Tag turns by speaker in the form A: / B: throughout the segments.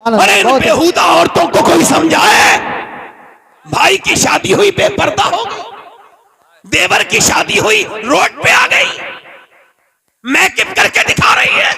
A: अरे इन बेहुदा औरतों को कोई समझाए। भाई की शादी हुई बेपर्दा हो गई, देवर की शादी हुई रोड पे आ गई, मेकअप करके दिखा रही है।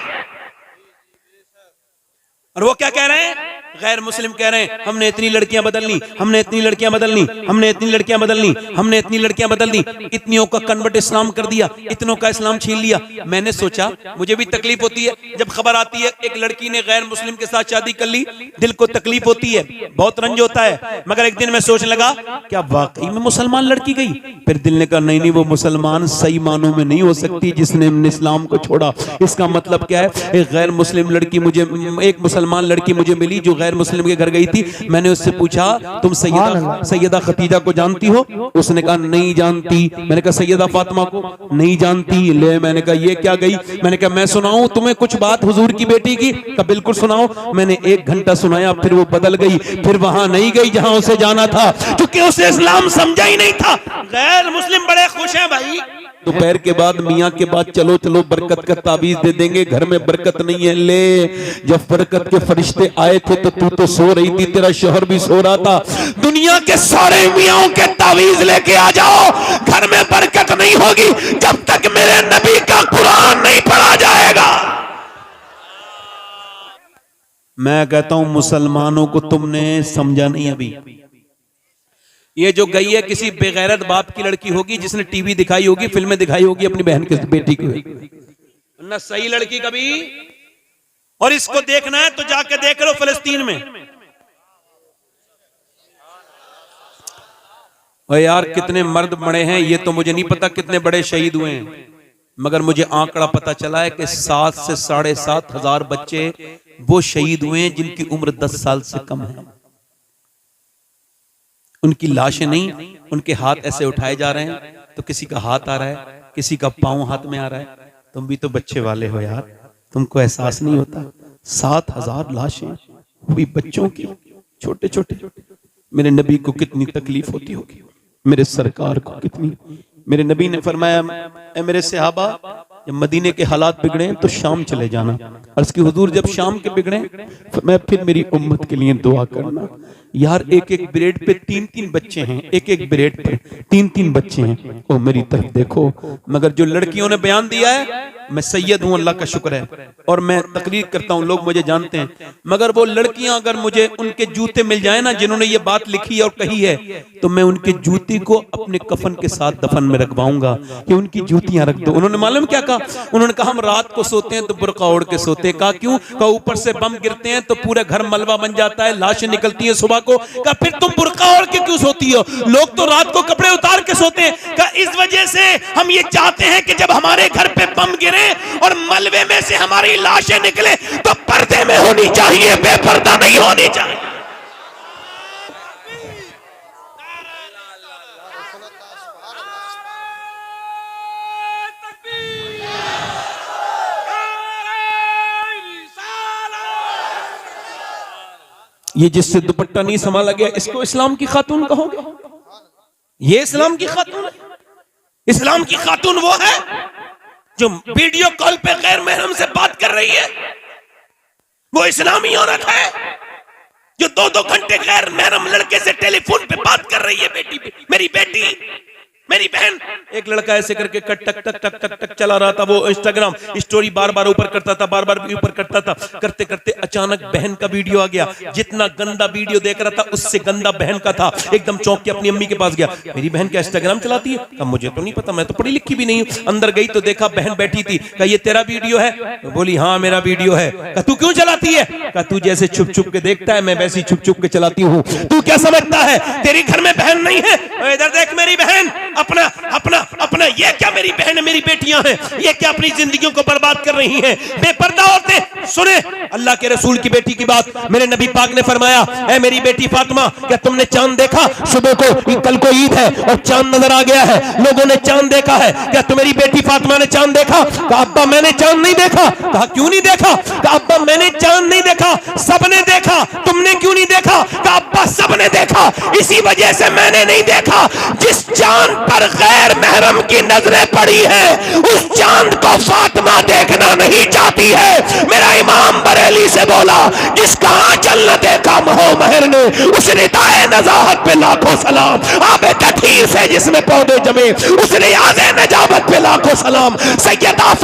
A: और वो क्या कह रहे हैं, गैर मुस्लिम कह रहे हैं हमने इतनी लड़कियां बदल ली, हमने इतनी लड़कियां बदल ली, हमने इतनी लड़कियां बदल ली, हमने इतनी लड़कियां बदल दी, इतनियों का कन्वर्ट इस्लाम कर दिया, इतनों का इस्लाम छीन लिया। मैंने सोचा, मुझे भी तकलीफ होती है जब खबर आती है एक लड़की ने गैर मुस्लिम के साथ शादी कर ली, दिल को तकलीफ होती है, बहुत रंज होता है। मगर एक दिन मैं सोचने लगा क्या वाकई में मुसलमान लड़की गई? फिर दिल ने कहा नहीं, वो मुसलमान सही मानों में नहीं हो सकती जिसने इस्लाम को छोड़ा। इसका मतलब क्या है, एक गैर मुस्लिम लड़की मुझे, एक मुसलमान लड़की मुझे मिली जो गैर मुस्लिम के घर गई थी। मैंने उससे पूछा तुम सैयदा खतीजा को जानती हो? उसने कहा नहीं जानती। मैंने कहा सैयदा फातिमा को? नहीं जानती। ले, मैंने कहा ये क्या गई? मैंने कहा मैं सुनाऊं तुम्हें कुछ बात हुजूर की बेटी की? कहा बिल्कुल सुनाओ। मैंने 1 घंटा सुनाया, फिर वो बदल गई, फिर वहां नहीं गई जहां उसे जाना था, क्योंकि उसे इस्लाम समझा ही नहीं था। गैर मुस्लिम बड़े खुश हैं भाई। दोपहर के बाद मियाँ के बाद चलो चलो बरकत का ताबीज दे देंगे, घर में बरकत नहीं है। ले, जब बरकत के फरिश्ते आए थे तो तू तो सो रही थी, तेरा शोहर भी सो रहा था। दुनिया के सारे मियाँ के ताबीज लेके आ जाओ, घर में बरकत नहीं होगी जब तक मेरे नबी का कुरान नहीं पढ़ा जाएगा। मैं कहता हूं मुसलमानों को तुमने समझा नहीं अभी। ये जो गई है किसी बेगैरत बाप की लड़की होगी जिसने टीवी दिखाई होगी, फिल्में दिखाई होगी अपनी बहन की बेटी की, ना सही लड़की कभी। और इसको देखना है तो जाके देख लो फिलिस्तीन में। और यार कितने मर्द मरे हैं ये तो मुझे नहीं पता, कितने बड़े शहीद हुए हैं, मगर मुझे आंकड़ा पता चला है कि 7 से 7.5 हजार बच्चे वो शहीद हुए हैं जिनकी उम्र 10 साल से कम है। उनकी लाशें नहीं, उनके हाथ ऐसे उठाए जा रहे हैं, तो किसी का हाथ आ रहा है, किसी का पांव हाथ में आ रहा है। तुम भी तो बच्चे वाले हो यार, तुमको एहसास नहीं होता? 7,000 लाशें हुई बच्चों की, छोटे छोटे। मेरे नबी को कितनी तकलीफ होती होगी, मेरे सरकार को कितनी। मेरे नबी ने फरमाया मेरे सहाबा जब मदीने के हालात बिगड़े तो शाम चले जाना। अर्ज़ की हुजूर जब शाम के बिगड़े मैं फिर मेरी उम्मत के लिए दुआ करना। यार एक एक ब्रेड पे 3-3 बच्चे हैं, एक एक ब्रेड पे 3-3 बच्चे हैं। ओ मेरी तरफ देखो। मगर जो लड़कियों ने बयान दिया है, मैं सैयद हूं, अल्लाह का शुक्र है, और मैं तकरीर करता हूं, लोग मुझे जानते हैं। मगर वो लड़कियां अगर मुझे उनके जूते मिल जाए ना जिन्होंने ये बात लिखी और कही है, तो मैं उनके जूती को अपने कफन के साथ दफन में रखवाऊंगा कि उनकी जूतियां रख दो। उन्होंने मालूम क्या कहा? उन्होंने कहा हम रात को सोते हैं तो बुर्का ओढ़ के सोते हैं। कहा क्यों? कहा ऊपर से बम गिरते हैं तो पूरे घर मलबा बन जाता है, लाशें निकलती हैं सुबह को। कहा फिर तुम बुर्का ओढ़ के क्यों सोती हो? लोग तो रात को कपड़े उतार के सोते हैं। कहा इस वजह से हम ये चाहते हैं कि जब हमारे घर पे बम गिरे और मलबे में से हमारी लाशें निकले तो पर्दे में होनी चाहिए, बेपर्दा नहीं होनी चाहिए। ये जिससे दुपट्टा नहीं संभाला गया इसको इस्लाम की खातून कहोगे? ये इस्लाम की खातून है? इस्लाम की खातून वो है जो वीडियो कॉल पे गैर महरम से बात कर रही है, वो इस्लामी औरत है जो 2-2 घंटे गैर महरम लड़के से टेलीफोन पे बात कर रही है। बेटी, मेरी बेटी, मेरी बहन। एक लड़का ऐसे करके टक टक टक टक टक टक चला रहा था, वो इंस्टाग्राम स्टोरी बार बार ऊपर करता था, बार बार ऊपर करता था। करते करते अचानक बहन का वीडियो आ गया। जितना गंदा वीडियो देख रहा था उससे गंदा बहन का था। एकदम चौंक के अपनी अम्मी के पास गया, मेरी बहन क्या इंस्टाग्राम चलाती है? कहा मुझे तो नहीं पता, मैं तो पढ़ी लिखी भी नहीं हूँ। अंदर गई तो देखा बहन बैठी थी। कहा ये तेरा वीडियो है? तो बोली हाँ मेरा वीडियो है। कहा तू क्यों चलाती है? कहा तू जैसे छुप छुप के देखता है मैं वैसे छुप छुप के चलाती हूँ। तू क्या समझता है तेरी घर में बहन नहीं है? इधर देख मेरी बहन, अपना अपना अपना। ये क्या मेरी बहन मेरी बेटियां हैं, ये क्या अपनी जिंदगियों को बर्बाद कर रही हैं? बेपर्दा औरतें। सुने अल्लाह के रसूल की बेटी की बात। मेरे नबी पाक ने फरमाया ऐ मेरी बेटी फातिमा, क्या तुमने चांद देखा? सुबह को, कल को ईद है और चांद नजर आ गया है, लोगों ने चांद देखा है, क्या तुम्हारी बेटी फातिमा ने चांद देखा? कहा अब्बा मैंने चांद नहीं देखा। कहा क्यों नहीं देखा? कहा अब्बा मैंने चांद नहीं देखा, सबने देखा, तुमने क्यों नहीं देखा? कहा अब्बा सबने
B: ने देखा, इसी वजह से मैंने नहीं देखा। जिस चांद पर गैर महरम की नजरें पड़ी है उस चांद को फातिमा देखना नहीं चाहती है। मेरा इमाम बरेली से बोला, जिसका आंचल न देखा महो महर ने, उस रिताए नजाहत पे लाखों सलाम। आबे तठीर से जिसमें पौधे जमे उस रियाज़े नजावत पे लाखों सलाम। सैयदा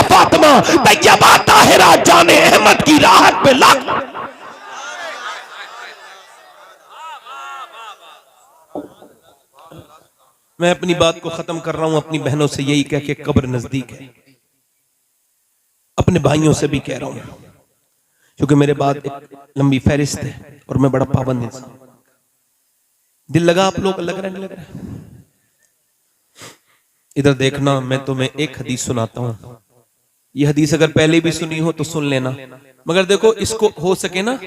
B: फातिमा तैयबा ताहिरा जाने अहमद की राहत पे लाख।
A: मैं अपनी बात को खत्म कर रहा हूं अपनी बहनों से यही कह के, कब्र नजदीक है। अपने भाइयों से भी कह रहा हूं, क्योंकि मेरे बाद एक लंबी फहरिस्त है और मैं बड़ा पाबंद इंसान। दिल लगा आप लोग, लग रहा है नहीं लग रहा? इधर देखना, मैं तुम्हें एक हदीस सुनाता हूं। यह हदीस अगर पहले भी सुनी हो तो सुन लेना, मगर देखो इसको हो सके ना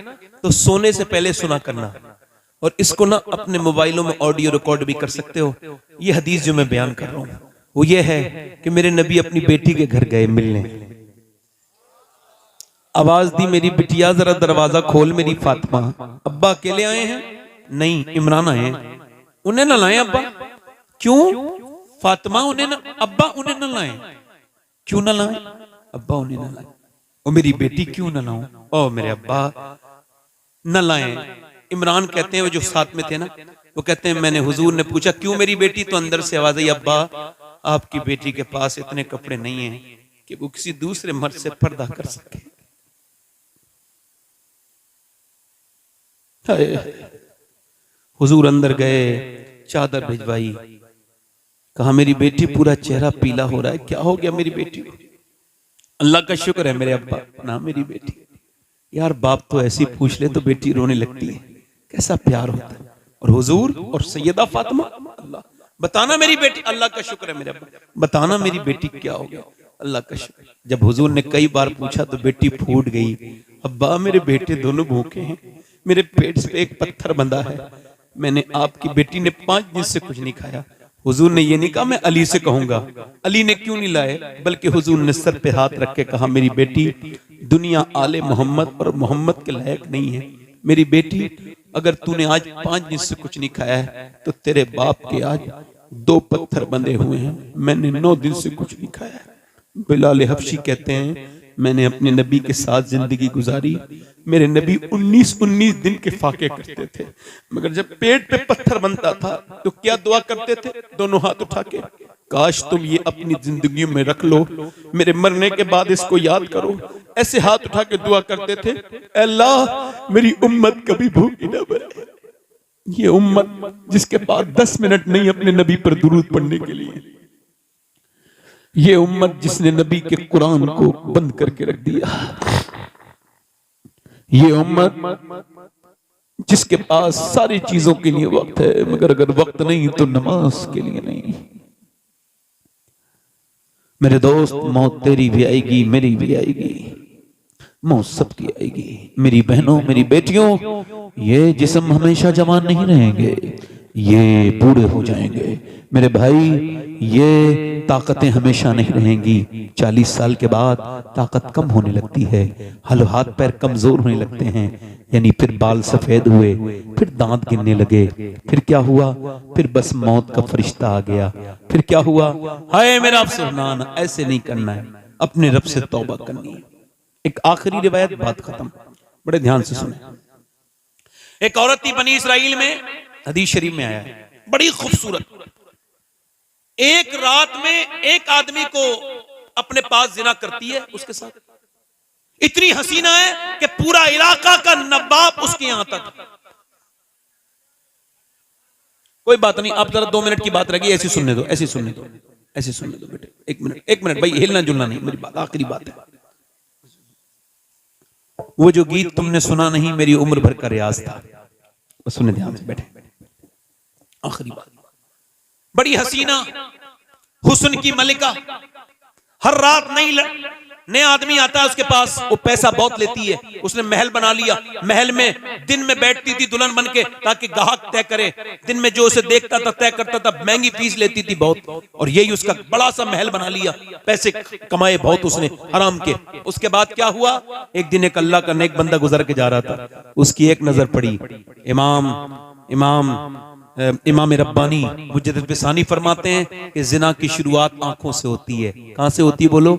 A: तो सोने से पहले सुना करना, और इसको ना अपने मोबाइलों में ऑडियो रिकॉर्ड भी कर सकते हो। यह हदीस जो मैं बयान कर रहा हूं वो ये है कि मेरे नबी अपनी बेटी के घर गए मिलने। आवाज दी, मेरी बिटिया जरा दरवाजा खोल मेरी फातिमा। अब्बा अकेले आए हैं? नहीं, इमरान आए हैं। उन्हें ना लाए अब्बा? क्यों? फातिमा उन्हें ना, अब्बा उन्हें ना लाए। क्यों ना लाए? अब्बा उन्हें ना लाए। और मेरी बेटी क्यों ना लाऊं? ओ मेरे अब्बा न लाए। इमरान कहते हैं, वो जो साथ में थे ना, वो कहते हैं मैंने हुजूर ने पूछा क्यों मेरी बेटी, तो अंदर से आवाज आई, अब्बा आपकी बेटी के पास इतने कपड़े नहीं हैं कि वो किसी दूसरे मर्द से पर्दा कर सके। हुजूर अंदर गए, चादर भिजवाई, कहा मेरी बेटी पूरा चेहरा पीला हो रहा है, क्या हो गया मेरी बेटी को? अल्लाह का शुक्र है मेरे अब्बा ना मेरी बेटी। यार बाप तो ऐसी पूछ ले तो बेटी रोने लगती है, कैसा प्यार होता है। और हुजूर और सैयदा फातिमा, अल्लाह बताना मेरी बेटी, अल्लाह का शुक्र है मेरे अब्बा, बताना मेरी बेटी क्या हो गया, अल्लाह का शुक्र। जब हुजूर ने कई बार पूछा तो बेटी फूट गई, अब्बा मेरे बेटे दोनों भूखे हैं, मेरे पेट पे एक पत्थर बंधा है, मैंने आपकी बेटी ने 5 दिन से कुछ नहीं खाया। हुजूर ने ये नहीं कहा मैं अली से कहूंगा, अली ने क्यों नहीं लाए, बल्कि हुजूर ने सर पे हाथ रख के कहा मेरी बेटी दुनिया आले मोहम्मद और मोहम्मद के लायक नहीं है। मेरी बेटी अगर तूने आज 5 दिन से कुछ नहीं खाया है तो तेरे बाप के आज 2 पत्थर बंधे हुए हैं, मैंने 9 दिन से कुछ नहीं खाया है। बिलाल हबशी कहते हैं मैंने अपने नबी के साथ जिंदगी गुजारी, मेरे नबी 19-19 दिन के फाके करते थे, मगर जब पेट पे पत्थर बनता था तो क्या दुआ करते थे, दोनों हाथ उठा के, काश तुम ये अपनी जिंदगी में रख लो, मेरे मरने के बाद इसको याद करो। ऐसे हाथ उठा के दुआ करते थे, अल्लाह मेरी उम्मत कभी भूखी न मरे। ये उम्मत जिसके पास 10 मिनट नहीं अपने नबी पर दुरूद पढ़ने के लिए, ये उम्मत जिसने नबी के कुरान को बंद करके रख दिया, ये उम्मत जिसके पास सारी चीजों के लिए वक्त है मगर अगर वक्त नहीं तो नमाज के लिए नहीं। मेरे दोस्त मौत तेरी भी आएगी, मेरी भी आएगी, मौत सबकी आएगी। मेरी बहनों मेरी बेटियों, ये जिस्म हमेशा जवान नहीं रहेंगे, ये बूढ़े हो जाएंगे। मेरे भाई ये ताकतें हमेशा नहीं रहेंगी, 40 साल के बाद ताकत कम होने लगती है, हाथ पैर कमजोर होने लगते हैं, यानी फिर बाल सफेद हुए, फिर दांत गिरने लगे, फिर क्या हुआ, फिर बस मौत का फरिश्ता आ गया, फिर क्या हुआ, हाय मेरा आपसे ना ऐसे नहीं करना है, अपने रब से तौबा करनी है। एक आखिरी रिवायत, बात खत्म, बड़े ध्यान से सुने। एक औरत थी बनी इसराइल में, हदीस शरीफ में आया है, बड़ी खूबसूरत, एक रात में एक आदमी को अपने पास जिना करती है, उसके साथ इतनी हसीना है कि पूरा इलाका का नवाब उसके यहां तक। कोई बात नहीं, आप जरा 2 मिनट की बात रहेगी, ऐसी सुनने दो, ऐसी सुनने दो, ऐसी सुनने दो बेटे, 1 मिनट भाई, हिलना जुलना नहीं, मेरी बात आखिरी बात है। वो जो गीत तुमने सुना नहीं मेरी उम्र भर का रियाज था, सुनने ध्यान से बैठे, आखिरी बात। बड़ी हसीना हुस्न की मलिका, हर रात नया आदमी आता है उसके पास, वो पैसा बहुत लेती है, उसने महल बना लिया, महल में दिन में बैठती थी दुल्हन बन के ताकि ग्राहक तय करे, दिन में जो उसे देखता था तय करता था, महंगी फीस लेती थी बहुत, और यही उसका बड़ा सा महल बना लिया, पैसे कमाए बहुत उसने हराम के। उसके बाद क्या हुआ, एक दिन एक अल्लाह का नेक बंदा गुजर के जा रहा था, उसकी एक नजर पड़ी, इमाम रब्बानी मुजद्दिद बिसानी फरमाते हैं कि जिना की शुरुआत आंखों से होती है। कहां से होती है बोलो?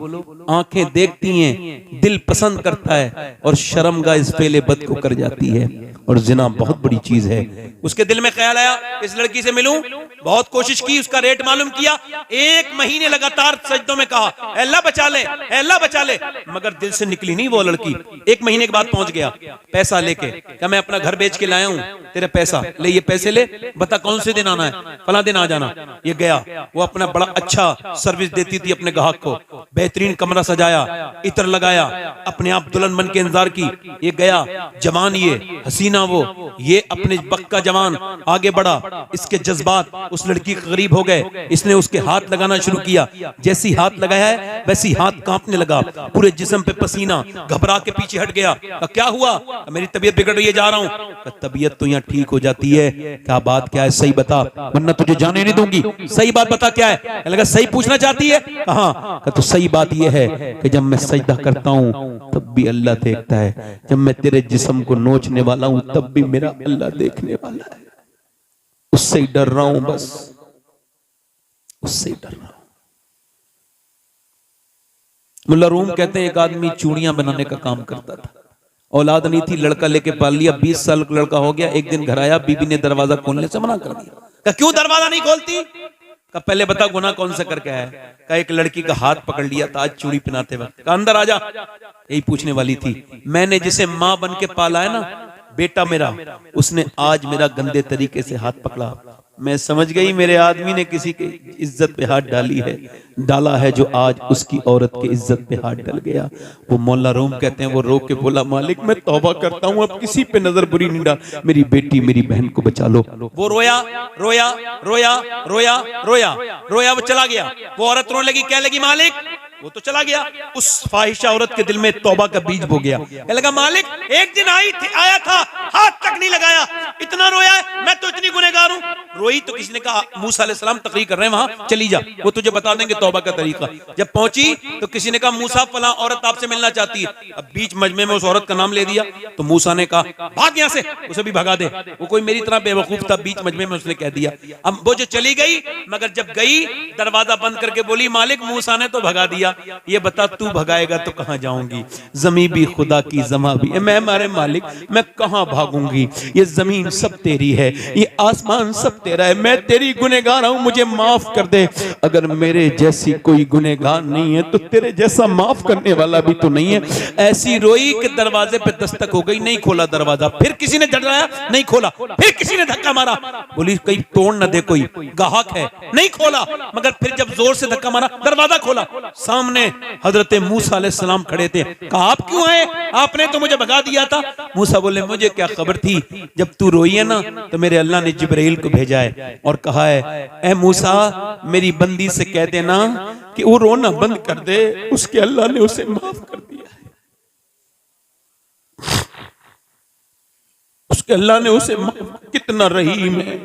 A: आंखें देखती हैं, दिल पसंद करता है और शर्मगाह इस फेले बद को कर जाती है, और जिना बहुत बड़ी चीज है। उसके दिल में ख्याल आया इस लड़की से मिलूं, बहुत कोशिश की, उसका रेट मालूम किया, 1 महीने लगातार सजदों में कहा अल्लाह बचा ले, अल्लाह बचा ले, मगर दिल से निकली नहीं वो लड़की। 1 महीने के बाद पहुंच गया पैसा लेके, क्या मैं अपना घर बेच के लाया हूं, तेरे पैसा ले, ये पैसे ले, बता कौन से दिन आना है, फला दिन आ जाना। ये गया, वो अपना बड़ा अच्छा सर्विस देती थी अपने ग्राहक को, बेहतरीन कमरा सजाया, इत्र लगाया, अपने आप दुल्हन बन के इंतजार की। ये गया, जवान ये हसीना वो, ये अपने वक्त का जवान आगे बढ़ा, इसके जज्बात उस लड़की के करीब हो गए, इसने उसके हाथ लगाना शुरू किया, जैसी हाथ लगाया है वैसी हाथ कांपने लगा, पूरे जिस्म पे पसीना, घबरा के पीछे हट गया। क्या हुआ? मेरी तबीयत बिगड़ रही है, जा रहा हूं। तबीयत तो यहाँ ठीक हो जाती है, क्या बात क्या है, सही बता वरना तुझे जाने नहीं दूंगी, सही बात बता क्या है। लगा सही पूछना चाहती है, हाँ, तो सही बात यह है कि जब मैं सजदा करता हूँ तब भी अल्लाह देखता है, जब मैं तेरे जिस्म को नोचने वाला हूँ तब भी मेरा अल्लाह देखने वाला है, उससे ही डर रहा हूं, बस उससे ही डर रहा हूं। मुल्ला रूम कहते हैं एक आदमी चूड़ियां बनाने का काम करता था, औलाद नहीं थी, लड़का लेके पाल लिया, 20 साल का लड़का हो गया। एक दिन घर आया, बीबी ने दरवाजा खोलने से मना कर दिया। कहा क्यों दरवाजा नहीं खोलती? कहा पहले बता गुनाह कौन सा करके आया है? कहा एक लड़की का हाथ पकड़ लिया था आज चूड़ी पहनाते वक्त। कहा अंदर आजा। यही पूछने वाली थी, मैंने जिसे माँ बन के पाला है ना, बेटा मेरा, उसने आज मेरा गंदे तरीके से हाथ पकड़ा। मैं समझ गई मेरे आदमी ने किसी की इज्जत पे हाथ डाला है, जो आज उसकी औरत की इज्जत पे हाथ डाल गया। वो मौला रूम कहते हैं, वो रो के बोला मालिक मैं तौबा करता हूँ, अब किसी पे नजर बुरी नहीं डाल, मेरी बेटी मेरी बहन को बचा लो। वो रोया रोया रोया रोया रोया रोया, वो चला गया। वो औरत रोने लगी, क्या लगी मालिक, वो तो चला गया। उस फाहिशा औरत के दिल में तौबा का बीज बो गया। कहने लगा मालिक एक दिन आया था, हाथ तक नहीं लगाया, इतना रोया है, मैं तो इतनी गुनहगार हूं। रोई तो किसी ने कहा मूसा अलैहिस्सलाम तकरीर कर रहे हैं वहां, चली जा, वो तुझे बता देंगे तौबा का तरीका। जब पहुंची तो किसी ने कहा मूसा फला औरत आपसे मिलना चाहती है। अब बीच मजमे में उस औरत का नाम ले दिया तो मूसा ने कहा भाग यहां से, उसे भी भगा दे। वो कोई मेरी तरह बेवकूफ था, बीच मजमे में उसने कह दिया। अब वो जो चली गई, मगर जब गई दरवाजा बंद करके बोली मालिक मूसा ने तो भगा दिया, ये बता तू भगाएगा तो कहां जाऊंगी? जमीन भी खुदा की, जमा भी मैं, हमारे मालिक मैं कहां भागूंगी? ये जमीन सब तेरी है, ये आसमान सब तेरा है, मैं तेरी गुनहगार हूं, मुझे माफ कर दे। अगर मेरे जैसी कोई गुनहगार नहीं है तो तेरे जैसा माफ करने वाला भी तो नहीं है। ऐसी रोई कि दरवाजे पे दस्तक हो गई, नहीं खोला दरवाजा। फिर किसी ने झटलाया, नहीं खोला। फिर किसी ने धक्का मारा, बोली कहीं तोड़ न दे, कोई गाहक है, नहीं खोला। मगर फिर जब जोर से धक्का मारा, दरवाजा खोला, सामने हजरत मूसा अलैहिस्सलाम खड़े थे। कहा आप क्यों आए? आपने तो मुझे भगा दिया था। मूसा बोले मुझे क्या खबर थी, जब तू रोई है ना तो मेरे अल्लाह ने जिब्राइल को भेजा है और कहा है ए मूसा मेरी बंदी से कह देना कि वो रोना बंद कर दे, उसके अल्लाह ने उसे माफ कर दिया है, उसके अल्लाह ने उसे कितना रहीम है,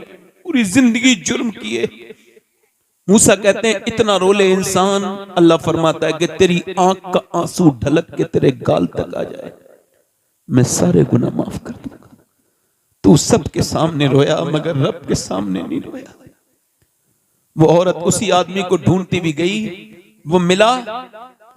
A: पूरी जिंदगी जुर्म किए। मूसा कहते हैं इतना रोले इंसान, अल्लाह फरमाता है कि तेरी आंख का आंसू ढलक के तेरे गाल तक आ जाए, मैं सारे गुनाह माफ कर दूंगा। तू सबके सामने रोया मगर रब के सामने नहीं रोया। वो औरत उसी आदमी को ढूंढती भी गई, वो मिला,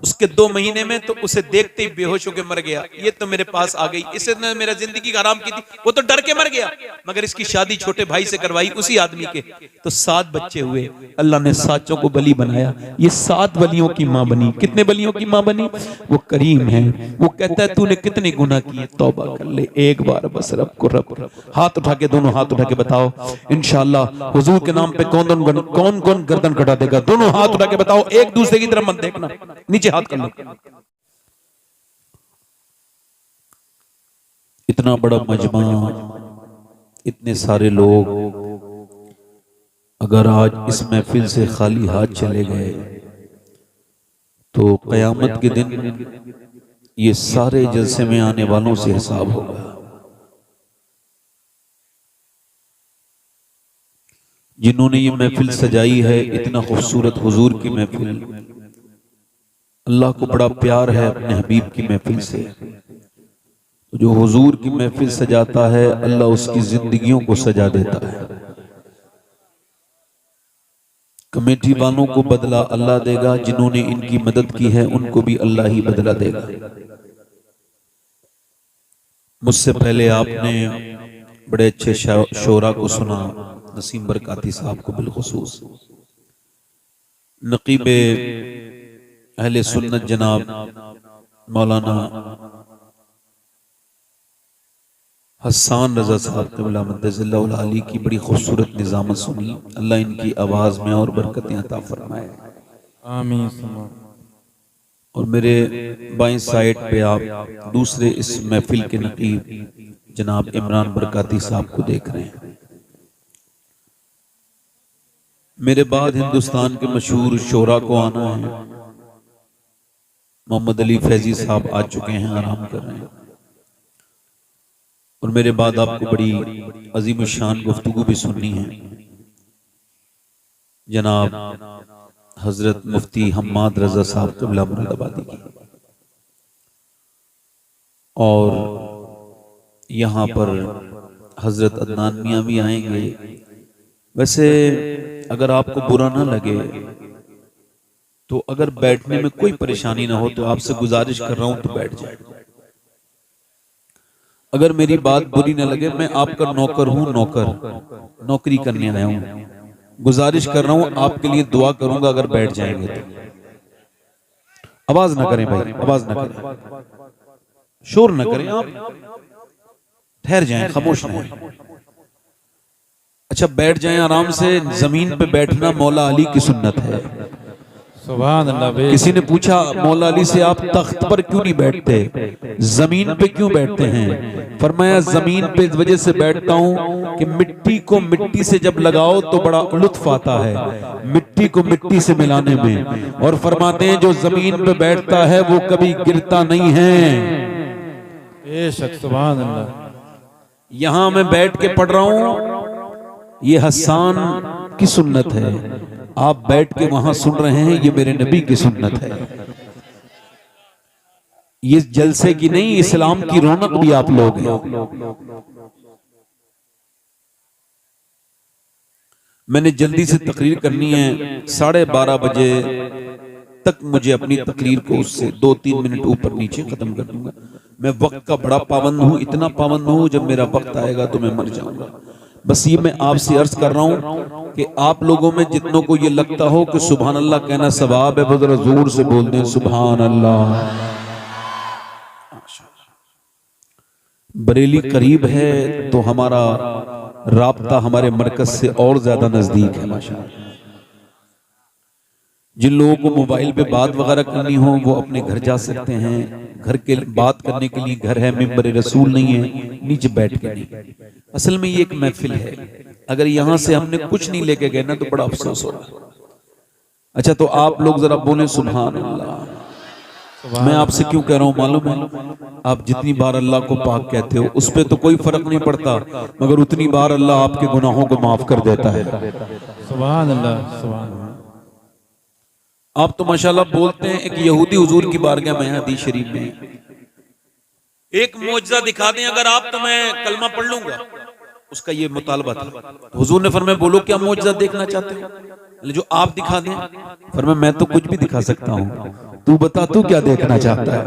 A: उसके 2 महीने में तो उसे देखते ही बेहोश होकर मर गया। ये तो मेरे पास आ गई, इसने मेरा जिंदगी हराम की थी, वो तो डर के मर गया। मगर इसकी शादी छोटे भाई से करवाई उसी आदमी के, तो 7 बच्चे हुए। अल्लाह ने 7 को बली बनाया। ये 7 बलियों की माँ बनी। कितने बलियों की माँ बनी? वो करीम है। वो कहता है तूने कितने गुनाह किए, तौबा कर ले एक बार बस, रब को रब। हाथ उठा के, दोनों हाथ उठा के बताओ इंशाअल्लाह हुजूर के नाम पे कौन कौन गर्दन कटा देगा? दोनों हाथ उठा के बताओ, एक दूसरे की तरफ मत देखना, नीचे हाथ कर लो। इतना बड़ा मजमा, इतने सारे लोग, अगर आज इस महफिल से खाली हाथ चले गए तो क़यामत के दिन ये सारे जलसे में आने वालों से हिसाब होगा। जिन्होंने ये महफिल सजाई है, इतना खूबसूरत हुजूर की महफिल, अल्लाह को बड़ा प्यार है अपने हबीब की महफिल से। जो हुजूर की महफिल सजाता है, अल्लाह उसकी जिंदगियों को सजा देता है। कमेटी वालों को बदला अल्लाह देगा, जिन्होंने इनकी मदद की है उनको भी अल्लाह ही बदला देगा। मुझसे पहले आपने बड़े अच्छे शोरा को सुना, नसीम बरकाती साहब को बिलखुसूस, नकीबे अहले सुन्नत जनाब मौलाना हसन रजा साहब क़िबला मद्दज़िल्लाहुल आली की बड़ी खूबसूरत निज़ामत सुनी। अल्लाह इनकी आवाज़ में और बरकतें अता फरमाए,
C: आमीन।
A: और मेरे बाएं साइड पे आप दूसरे इस महफिल के नकीब जनाब इमरान बरकाती साहब को देख रहे हैं। मेरे बाद हिंदुस्तान के मशहूर शोरा को आना है। मोहम्मद अली फैजी साहब आ चुके हैं, आराम कर रहे हैं। और मेरे बाद आपको बड़ी अजीम शान गुफ्तगू भी सुननी है। जनाब हजरत मुफ्ती हम्माद रजा साहब क़िबला मुरादाबादी की, और यहाँ पर हजरत अदनान मियाँ भी आएंगे। वैसे अगर आपको बुरा ना लगे तो अगर बैठने में कोई परेशानी ना हो तो आपसे गुजारिश कर रहा हूं तो बैठ जाए। अगर मेरी बात बुरी ना लगे, मैं आपका नौकर हूं, नौकरी करने आया हूं, गुजारिश कर रहा हूं आपके लिए दुआ करूंगा अगर बैठ जाएंगे तो। आवाज ना करें भाई, आवाज ना करें, शोर ना करें, आप ठहर जाएं, खामोश रहें। अच्छा बैठ जाएं आराम से। जमीन पे बैठना मौला अली की सुन्नत है।
C: सुभान अल्लाह।
A: किसी ने पूछा मौला अली से, आप तख्त पर क्यों नहीं बैठते, जमीन पे क्यों बैठते हैं? फरमाया जमीन पे इस वजह से बैठता हूँ कि मिट्टी को मिट्टी से जब लगाओ तो बड़ा लुत्फ आता है, मिट्टी को मिट्टी से मिलाने में। और फरमाते हैं जो जमीन पे बैठता है वो कभी गिरता नहीं है।
C: बेशक, सुभान अल्लाह।
A: यहाँ मैं बैठ के पढ़ रहा हूँ, ये हसन की सुन्नत है। आप बैठ के वहां सुन रहे हैं, ये मेरे नबी की सुन्नत है। ये जलसे की नहीं, इस्लाम की रौनक भी आप लोग हैं। मैंने जल्दी से तकरीर करनी है, 12:30 बजे तक मुझे अपनी तकरीर को उससे 2-3 मिनट ऊपर नीचे खत्म कर दूंगा। मैं वक्त का बड़ा पाबंद हूं, इतना पाबंद हूं जब मेरा वक्त आएगा तो मैं मर जाऊंगा। बस ये मैं आपसे अर्ज कर रहा हूं कि आप लोगों में जितनों को ये लगता हो कि सुभान अल्लाह कहना सवाब है, वो जरा जोर से बोल दें सुभान अल्लाह। बरेली करीब है तो हमारा राब्ता हमारे मरकज से और ज्यादा नजदीक है माशाअल्लाह। जिन लोगों को मोबाइल पे बात वगैरह करनी हो वो अपने घर जा सकते हैं। घर के बात करने के लिए घर है, मिंबर रसूल नहीं है, नीचे बैठ के नहीं। असल में ये एक महफिल है, अगर यहां से हमने कुछ नहीं लेके गए ना तो बड़ा अफसोस होगा। अच्छा तो आप लोग जरा बोले सुभान अल्लाह। मैं आपसे क्यों कह रहा हूं मालूम है? आप जितनी बार अल्लाह को पाक कहते हो उस पर तो कोई फर्क नहीं पड़ता, मगर उतनी बार अल्लाह आपके गुनाहों को माफ कर देता है।
C: सुभान अल्लाह, सुभान अल्लाह।
A: आप तो माशाल्लाह बोलते हैं। एक यहूदी हुजूर की बारगाह में हदीस शरीफ में एक मौजज़ा दिखा दें अगर आप, तो मैं कलमा पढ़ लूंगा। उसका ये मुतालबा था। तो हुजूर ने फरमाया बोलो क्या मौजज़ा देखना चाहते हो? जो आप दिखा दें। फरमाया मैं तो कुछ भी दिखा सकता हूँ, तू बता तू क्या देखना चाहता है?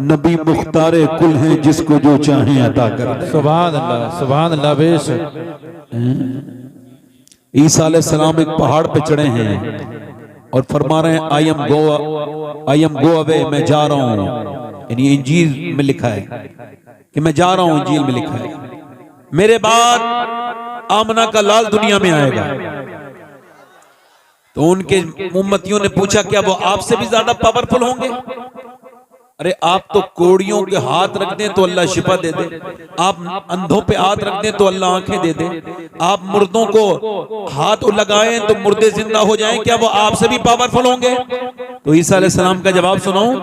A: नबी मुख्तारे कुल हैं, जिसको जो चाहे अता कर दे।
C: सुभान अल्लाह, सुभान अल्लाह। बेशक
A: ईसा अलैहिस्सलाम एक पहाड़ पे चढ़े हैं और फरमा रहे हैं आई एम गो अवे, मैं जा रहा हूं। यानी इंजील में लिखा है कि मैं जा रहा हूं, इंजील में लिखा है मेरे बाद आमना का लाल दुनिया में आएगा। तो उनके उम्मतियों ने पूछा क्या वो आपसे भी ज्यादा पावरफुल होंगे? अरे आप तो कोड़ियों के हाथ रख दें तो अल्लाह शिफा दे दे, आप अंधों पे हाथ रख दें तो अल्लाह आंखें दे दे, आप मुर्दों को हाथ लगाएं तो मुर्दे जिंदा हो जाएं, क्या वो आपसे भी पावरफुल होंगे? तो ईसा अलैहिस्सलाम का जवाब सुनाऊं?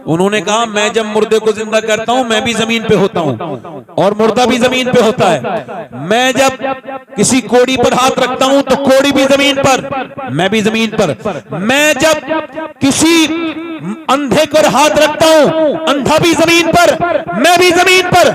A: उन्होंने कहा मैं जब मुर्दे को जिंदा करता हूं मैं भी जमीन पे होता हूं और मुर्दा भी जमीन पे होता है। मैं जब किसी कोड़ी पर हाथ रखता हूं तो कोड़ी भी जमीन पर, मैं भी जमीन पर। मैं जब किसी अंधे पर हाथ रखता हूं अंधा भी जमीन पर, मैं भी जमीन पर।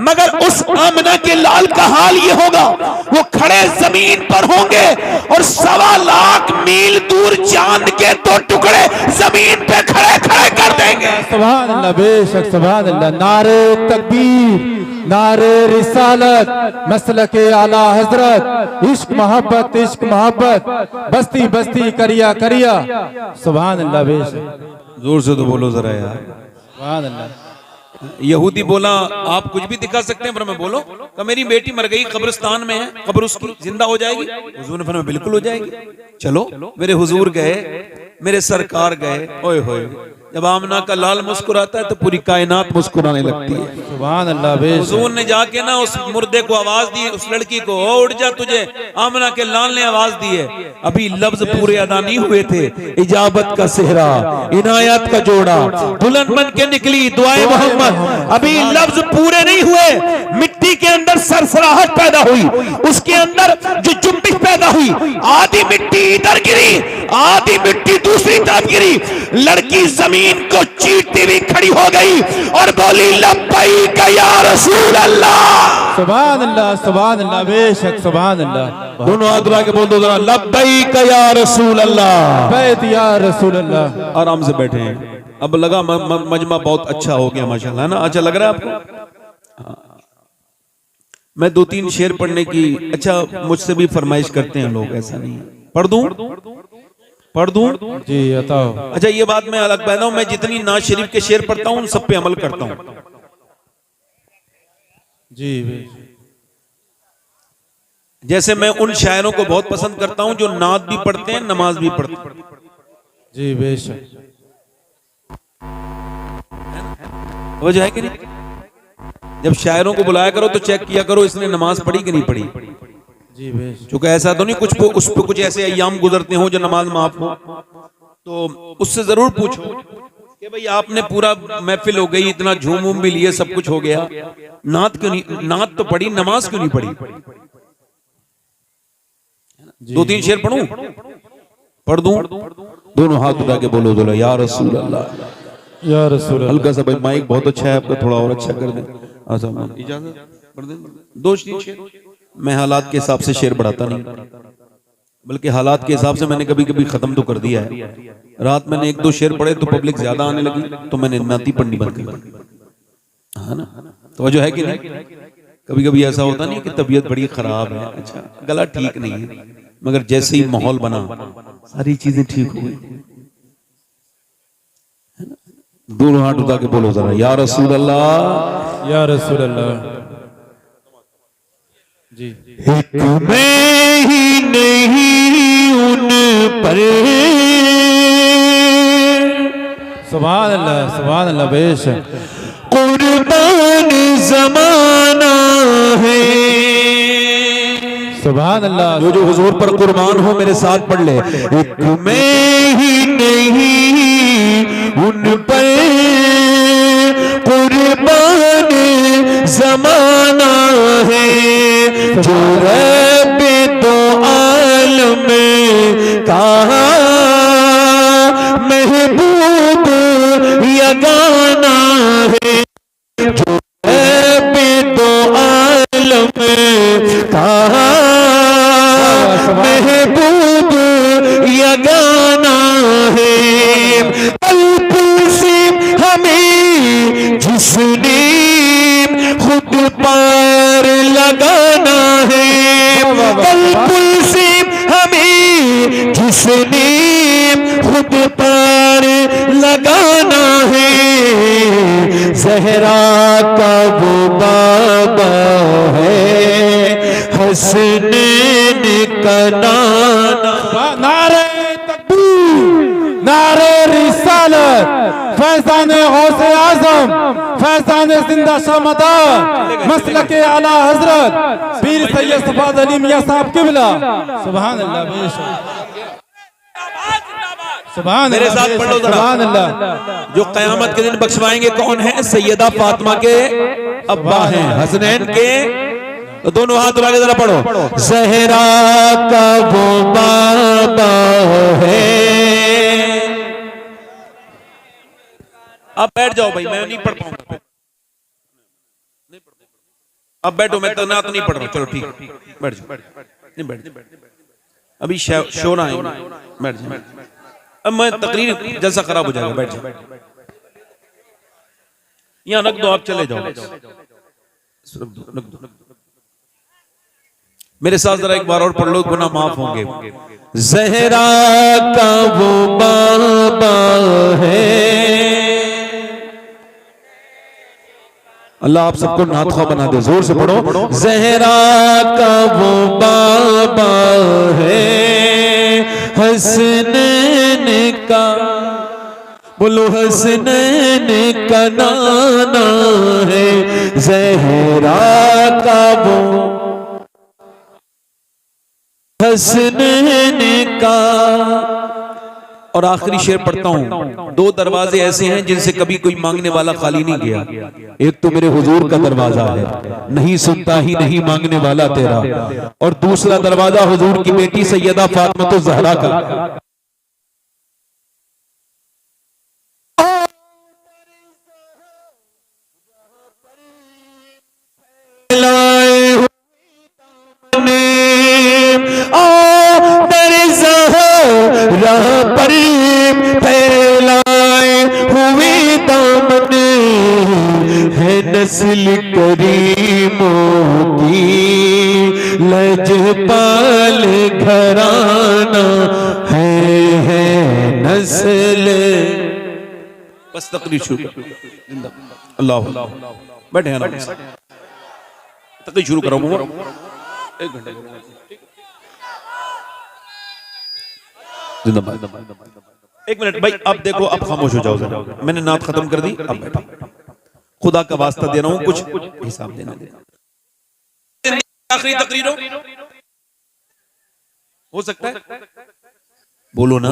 A: मगर उस आमना के लाल का हाल ये होगा, वो खड़े जमीन पर होंगे और 1.25 लाख मील दूर चांद के 2 टुकड़े जमीन पे खड़े खड़े कर देंगे।
C: सुभान अल्लाह, बेशक सुभान अल्लाह। नारे तकबीर, नारे रिसालत, मसलके आला हजरत, इश्क मोहब्बत, बस्ती बस्ती करिया करिया। सुभान अल्लाह, बेशक।
A: जोर से तो बोलो जरा यार।
C: सुभान अल्लाह।
A: यहूदी बोला आप कुछ भी दिखा सकते हैं, पर मैं बोलो कि मेरी बेटी मर गई, कब्रिस्तान में है, कब्र उसकी जिंदा हो जाएगी? हुजूर ने फरमाया बिल्कुल हो जाएगी। चलो मेरे हुजूर गए, मेरे सरकार गए, ओए होए, जब आमना का लाल मुस्कुराता है तो पूरी कायनात मुस्कुराने लगती है।
C: सुभान अल्लाह, बेशक।
A: हुजूर ने जाके ना उस मुर्दे को आवाज दी, उस लड़की को, ओ उठ जा, तुझे आमना के लाल ने आवाज दी है। अभी लफ्ज पूरे अदा नहीं हुए थे, इजाबत का सेहरा, इनायत का जोड़ा, दुल्हन बन के निकली दुआए मोहम्मद, अभी लफ्ज पूरे नहीं हुए, मिट्टी के अंदर सरसराहट पैदा हुई, उसके अंदर जो जुम्बिश पैदा हुई, आधी मिट्टी इधर गिरी, आधी मिट्टी दूसरी तरफ गिरी, लड़की जमीन को चीरती हुई खड़ी हो गई और बोली लब्बैक या रसूल अल्लाह।
C: सुभान अल्लाह, बेशक सुभान अल्लाह।
A: दोनों हाथ उठा के बोल दो जरा, लब्बैक या रसूल अल्लाह,
C: बैत या रसूल अल्लाह।
A: आराम से बैठे हैं। अब लगा मजमा बहुत अच्छा हो गया माशाल्लाह, है ना? अच्छा लग रहा है आपको? हाँ। मैं 2-3 शेर पढ़ने की, अच्छा मुझसे भी फरमाइश करते हैं लोग, ऐसा नहीं है। पढ़ दूं?
C: जी बताओ।
A: अच्छा ये बात मैं अलग बता हूं, मैं जितनी नाज शरीफ के शेर पढ़ता हूं उन सब पे अमल करता हूं।
C: जी
A: जैसे मैं उन शायरों को बहुत पसंद करता हूं जो नात भी पढ़ते हैं, नमाज भी पढ़ते हैं।
C: जी बेशक।
A: वो जो है कि नहीं, जब शायरों को बुलाया करो तो चेक किया करो इसने नमाज पढ़ी कि नहीं पढ़ी।
C: जी बेशक।
A: चूंकि ऐसा तो नहीं कुछ उस पर कुछ ऐसे अय्याम गुजरते हो जो नमाज माफ हो, तो उससे जरूर पूछो कि भाई आपने पूरा महफिल हो गई, इतना झूम वूम भी लिए, सब कुछ हो गया, नात क्यों नहीं, नात तो पढ़ी, नमाज क्यों नहीं पढ़ी? 2-3 शेर पढ़ूं? पढ़ दूं? दोनों हाथ उठा के बोलो जरा, या रसूल अल्लाह,
C: या रसूल अल्लाह।
A: हल्का सा भाई माइक बहुत अच्छा है आपका, थोड़ा और अच्छा कर दें। इजाजत पढ़ दें 2-3 शेर। मैं हालात के हिसाब से शेर बढ़ाता नहीं, बल्कि हालात के हिसाब से मैंने कभी कभी खत्म तो कर दिया है। रात मैंने 1-2 शेर पढ़े तो पब्लिक ज्यादा आने लगी, तो मैंने नाती पढ़नी बंद कर दी, है ना? तो जो है कि नहीं, कभी कभी ऐसा होता नहीं कि तबीयत बड़ी खराब है, अच्छा गला ठीक नहीं है, मगर जैसे ही माहौल बना सारी चीजें ठीक हो गई। दोनों हाथ उठा के बोलो जरा, या रसूल अल्लाह,
C: या रसूल अल्लाह। जी।
B: एक मैं ही नहीं उन पर,
C: सुभान अल्लाह, बेशक।
B: कुर्बान जमाना है।
C: सुभान अल्लाह।
A: जो हुजूर पर कुर्बान हो मेरे साथ पढ़ ले,
B: एक मैं ही नहीं उन पर, कुर्बान जमाना है, जो रब तो आलम कहा महबूब यगाना है, जो रब तो आलम कहा महबूब यगाना है। से हमें जिसने खुद पार लगाना है, पल से हमें जिसने खुद पार लगाना है, ज़हरा का वो बाबा है, हसनैन का नाना।
C: नारे तकबीर, नारे रिसालत, फैज़ान गौसे आजम फैजान जिंदा शामदान मसलक आला हजरत पीर सैयद सफाद अली मियां साहब किबला। सुभान अल्लाह, बेशक सुभान
A: मेरे साथ पढ़ लो जरा।
C: सुभान अल्लाह।
A: जो कयामत के दिन बख्शवाएंगे कौन है? सैयदा फातिमा के अब्बा हैं, हसनैन के। तो दोनों हाथ उठा के जरा पढ़ो।
B: ज़हरा का वो बाबा है।
A: अब बैठ जाओ भाई, मैं नहीं पढ़ पाऊंगा। अब बैठो, मैं तो ना तो नहीं पढ़ रहा। चलो ठीक, बैठ जाओ। नहीं बैठ, अभी शोर आए, बैठ जाओ। अब मैं तकरीर जैसा खराब हो जाएगा, बैठ जाओ। यहाँ रख दो, आप चले जाओ। रख दो। मेरे साथ जरा एक बार और पढ़ लो, गुनाह माफ होंगे।
B: ज़हरा का वो बाबा है।
A: अल्लाह आप सबको नातख़्वाह बना दे, जोर से पढ़ो।
B: ज़हरा का वो बाबा है, हसनैन का, बोलो हसनैन का नाना है। ज़हरा का वो हसनैन का।
A: और आखिरी शेर पढ़ता हूं। दो दरवाजे ऐसे हैं जिनसे कभी कोई मांगने वाला खाली नहीं गया। एक तो मेरे हुजूर का दरवाजा है, नहीं सुनता ही नहीं मांगने वाला तेरा। और दूसरा दरवाजा हुजूर की बेटी सैयदा फातिमा तो ज़हरा का।
B: नस्ल करीमों की लजपाल घराना है नस्ल।
A: बस तकरीर शुरू। अल्लाह बैठे हैं ना, तकरीर शुरू करो। एक घंटे एक मिनट भाई, अब देखो, अब खामोश हो जाओ जरा। मैंने नात खत्म कर दी, अब बैठो। खुदा का वास्ता दे रहा हूं, कुछ हिसाब देना देना। आखिरी तकरीर हो सकता है, बोलो ना।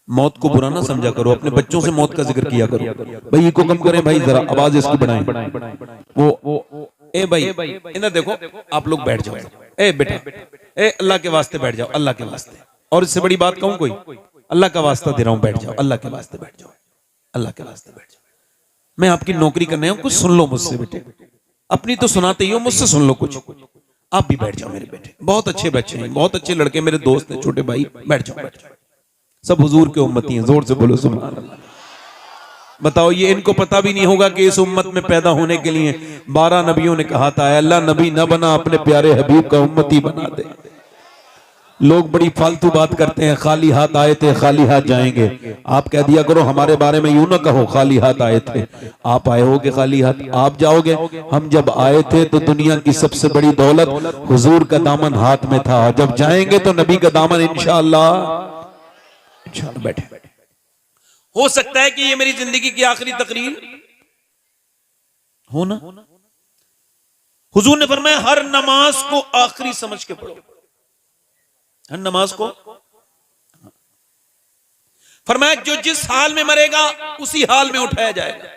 A: मौत को बुरा ना समझा करो, अपने बच्चों से मौत का जिक्र किया करो। भाई को कम करें भाई, जरा आवाज इसकी बढ़ाएं। वो ए भाई इधर देखो, आप लोग बैठ जाओ। ए बेटा, ए अल्लाह के वास्ते बैठ जाओ, अल्लाह के वास्ते। और इससे बड़ी बात कहूं कोई? अल्लाह का वास्ता दे रहा हूं, बैठ जाओ। अल्लाह के वास्ते बैठ जाओ, अल्लाह के वास्ते बैठ जाओ। मैं आपकी नौकरी करने हूं, कुछ सुन लो मुझसे बेटे। अपनी तो सुनाते ही हो, मुझसे सुन लो कुछ। आप भी बैठ जाओ मेरे बेटे, बहुत अच्छे बच्चे हैं, बहुत अच्छे लड़के, मेरे दोस्त हैं, छोटे भाई। बैठ जाओ, बैठ जाओ। सब हुजूर के उम्मती हैं, जोर से बोलो सुभान अल्लाह। बताओ, ये इनको पता भी नहीं होगा कि इस उम्मत में पैदा होने के लिए 12 नबियों ने कहा था, अल्लाह नबी न बना, अपने प्यारे हबीब का उम्मती बना दे। लोग बड़ी फालतू बात करते हैं, खाली हाथ आए थे खाली हाथ जाएंगे। आप कह दिया करो हमारे बारे में, यूं ना कहो खाली हाथ आए थे। आप आए होगे खाली हाथ, आप जाओगे। हम जब आए थे तो दुनिया की सबसे बड़ी दौलत हुजूर का दामन हाथ में था, जब जाएंगे तो नबी का दामन इंशाअल्लाह। बैठे, हो सकता है कि ये मेरी जिंदगी की आखिरी तकरीर हो ना। हुजूर ने फरमाया, हर नमाज को आखिरी समझ के पढ़ो, हर नमाज को। फरमाया, जो जिस हाल में मरेगा उसी हाल में उठाया जाएगा।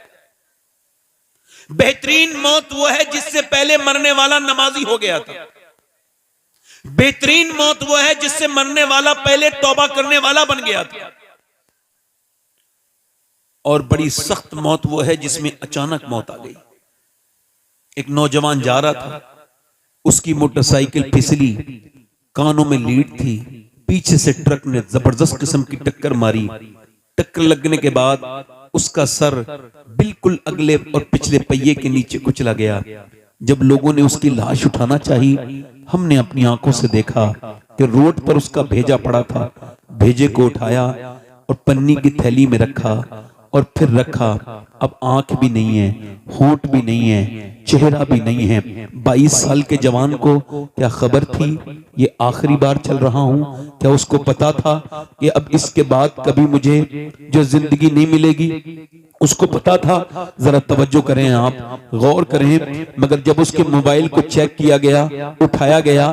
A: बेहतरीन मौत वो है जिससे पहले मरने वाला नमाजी हो गया था। बेहतरीन मौत वो है जिससे मरने वाला पहले तौबा करने वाला बन गया था। और बड़ी सख्त मौत वो है जिसमें अचानक मौत आ गई। एक नौजवान जा रहा था, उसकी मोटरसाइकिल फिसली, कानों में लीड थी, पीछे से ट्रक ने जबरदस्त किस्म की टक्कर मारी। टक्कर लगने के बाद उसका सर बिल्कुल अगले और पिछले पहिए के नीचे कुचला गया। जब लोगों ने उसकी लाश उठाना चाही, हमने अपनी आंखों से देखा कि रोड पर उसका भेजा पड़ा था। भेजे को उठाया और पन्नी की थैली में रखा और फिर रखा। अब आंख भी नहीं है, होंठ भी नहीं है, चेहरा भी नहीं है। 22 साल के जवान को क्या खबर थी ये आखिरी बार चल रहा हूं? क्या उसको पता था कि अब इसके बाद कभी मुझे जो जिंदगी नहीं मिलेगी? उसको पता था, जरा तवज्जो करें आप, गौर करें, मगर जब उसके मोबाइल को चेक किया गया, उठाया गया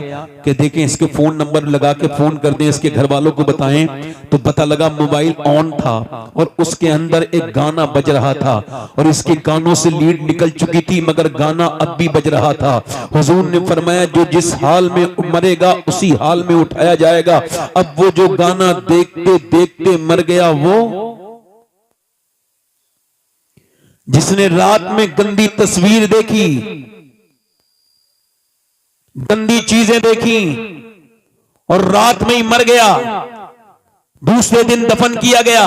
A: कि देखें इसके फोन नंबर लगा के फोन कर दें, इसके घर वालों को बताएं, तो पता लगा मोबाइल ऑन था और उसके अंदर एक गाना बज रहा था और इसके गानों से लीड निकल चुकी थी मगर गाना अब भी बज रहा था। हुजूर ने फरमाया जो जिस हाल में मरेगा उसी हाल में उठाया जाएगा। अब वो जो गाना देखते देखते मर गया, वो जिसने रात में गंदी तस्वीर देखी, गंदी चीजें देखी और रात में ही मर गया, दूसरे दिन दफन किया गया।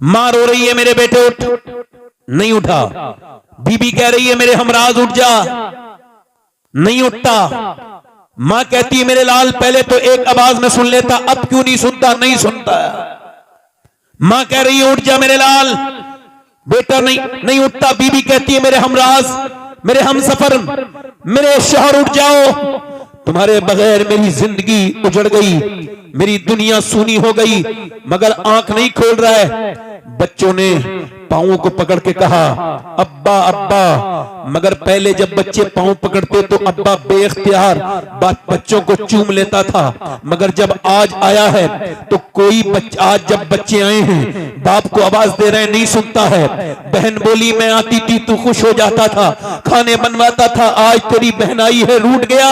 A: मां रो रही है मेरे बेटे उठ, नहीं उठा। बीबी कह रही है मेरे हमराज उठ जा, नहीं उठता। मां कहती है मेरे लाल पहले तो एक आवाज में सुन लेता, अब क्यों नहीं सुनता, नहीं सुनता। मां कह रही है उठ जा मेरे लाल, बेटा नहीं उठता। बीबी कहती है मेरे हमराज, मेरे हमसफर, मेरे शौहर उठ जाओ, तुम्हारे बगैर मेरी जिंदगी उजड़ गई, मेरी दुनिया सूनी हो गई। मगर आंख नहीं खोल रहा है। बच्चों ने पांवों को पकड़ के कहा अब्बा अब्बा, मगर पहले जब बच्चे पांव पकड़ते तो अब्बा बेइख्तियार बच्चों को चूम लेता था, मगर जब आज आया है तो कोई आज जब बच्चे आए हैं बाप को आवाज दे रहे हैं, नहीं सुनता है। बहन बोली मैं आती थी तू खुश हो जाता था, खाने बनवाता था, आज तेरी बहन आई है रूठ गया,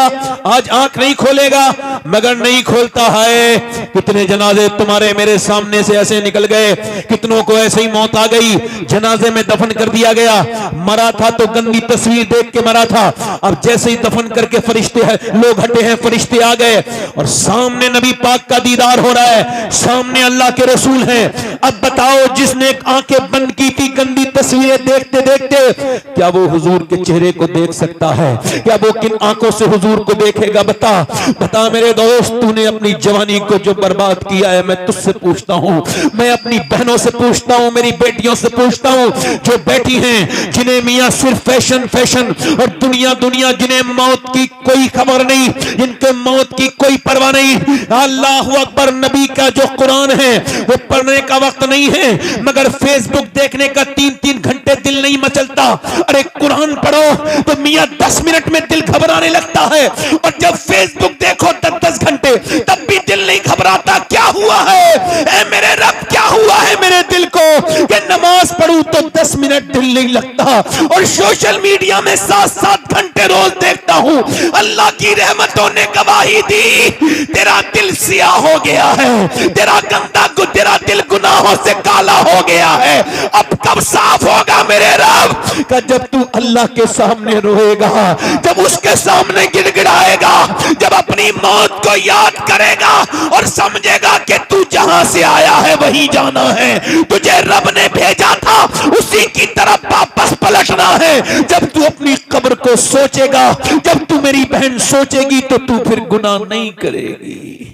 A: आज आंख नहीं खोलेगा, मगर नहीं खोलता है। कितने जनाजे तुम्हारे मेरे सामने से ऐसे निकल गए, कितनों को ऐसे ही मौत आ गई, जनाजे में दफन कर दिया गया। मरा था तो गंदी तस्वीर देख के मरा था, अब जैसे ही दफन करके फरिश्ते हैं, लोग हटे हैं, फरिश्ते आ गए और सामने नबी पाक का दीदार हो रहा है, सामने अल्लाह के रसूल हैं। अब बताओ जिसने आंखें बंद की थी गंदी तस्वीरें देखते देखते, क्या वो हुजूर के चेहरे को देख सकता है? क्या वो किन आंखों से हुजूर को देखेगा? बता बता मेरे दोस्त, तूने अपनी जवानी को जो बर्बाद किया है, मैं तुझसे पूछता हूं, मैं अपनी बहनों से पूछता हूं, मेरी बेटियों से पूछता हूं जो बैठी हैं, जिन्हें मियां सिर्फ फैशन फैशन और दुनिया दुनिया, जिन्हें मौत की कोई खबर नहीं, जिनके मौत की कोई परवाह नहीं। अल्लाह अकबर, नबी का जो कुरान है वो पढ़ने का वक्त नहीं है, मगर फेसबुक देखने का 3-3 घंटे दिल नहीं मचलता। अरे कुरान पढ़ो तो मियां 10 मिनट में दिल घबराने लगता है, और जब फेसबुक देखो 10-10 घंटे तब भी दिल नहीं घबराता। क्या हुआ है ऐ मेरे रब, क्या हुआ है मेरे दिल को कि नमाज पढ़ूं तो 10 मिनट दिल नहीं लगता, और सोशल मीडिया में 7-7 घंटे रोज देखता हूं। अल्लाह की रहमतों ने गवाही दी, तेरा दिल सियाह हो गया है, तेरा तेरा दिल गुनाहों से काला हो गया है। अब कब साफ होगा मेरे रब? का जब तू अल्लाह के सामने रोएगा, जब उसके सामने गिड़गिड़ाएगा, जब अपनी मौत को याद करेगा और समझेगा कि तू जहां से आया है वहीं जाना है, तुझे रब ने भेजा था उसी की तरफ वापस पलटना है। जब तू अपनी कब्र को सोचेगा, जब तू मेरी बहन सोचेगी, तो तू फिर गुनाह नहीं करेगी।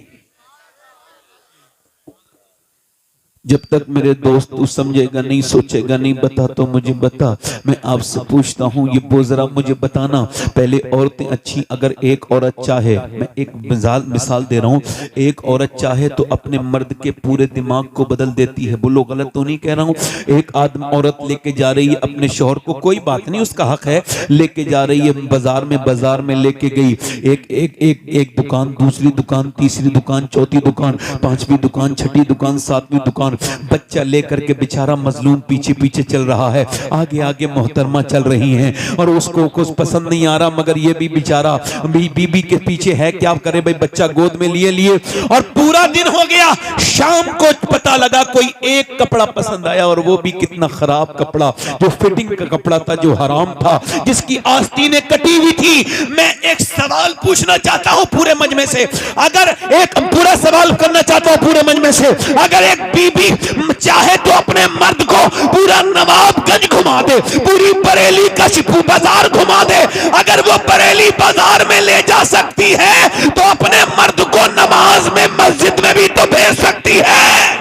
A: जब तक मेरे दोस्त तू समझेगा नहीं, सोचेगा नहीं, बता तो मुझे बता। मैं आपसे पूछता हूँ, ये बोझरा मुझे बताना, पहले औरतें अच्छी, अगर एक औरत चाहे, मैं एक मिसाल दे रहा हूँ, एक औरत चाहे तो अपने मर्द के पूरे दिमाग को बदल देती है। बोलो गलत तो नहीं कह रहा हूँ? एक आदमी औरत लेके जा रही है अपने शौहर को, कोई बात नहीं, उसका हक है, लेके जा रही है बाजार में लेके गई, एक दुकान, दूसरी दुकान, तीसरी दुकान, चौथी दुकान, पांचवी दुकान, छठी दुकान, सातवीं दुकान, बच्चा लेकर के बेचारा मजलूम पीछे पीछे चल रहा है, आगे आगे मोहतरमा चल रही हैं और उसको कुछ पसंद नहीं आ रहा, मगर ये भी बेचारा बीबी के पीछे है, क्या करे भाई, बच्चा गोद में लिए और पूरा दिन हो गया। शाम को पता लगा कोई एक कपड़ा पसंद आया, और वो भी कितना खराब कपड़ा, जो फिटिंग का कपड़ा था, जो हराम था, जिसकी आस्तीनें कटी हुई थी। मैं एक सवाल पूछना चाहता हूं पूरे मजमे से, अगर एक पूरा सवाल करना चाहता हूं पूरे मजमे से, अगर एक बीबी चाहे तो अपने मर्द को पूरा नवाबगंज घुमा दे, पूरी बरेली कशपू बाजार घुमा दे, अगर वो बरेली बाजार में ले जा सकती है तो अपने मर्द को नमाज में मस्जिद में भी तो भेज सकती है।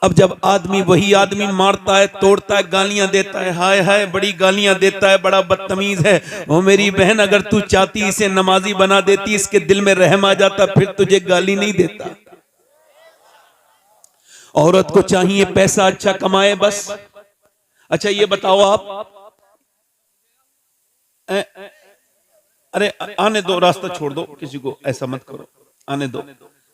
A: अब जब आदमी वही आदमी मारता है, तोड़ता है, गालियां देता है, हाय हाय बड़ी गालियां देता है, बड़ा बदतमीज है, वो मेरी बहन अगर तू चाहती इसे नमाजी बना देती, इसके दिल में रहम आ जाता, फिर तुझे गाली नहीं देता। औरत को चाहिए पैसा अच्छा कमाए बस। अच्छा ये बताओ आप, अरे आने दो, रास्ता छोड़ दो, किसी को ऐसा मत करो, आने दो।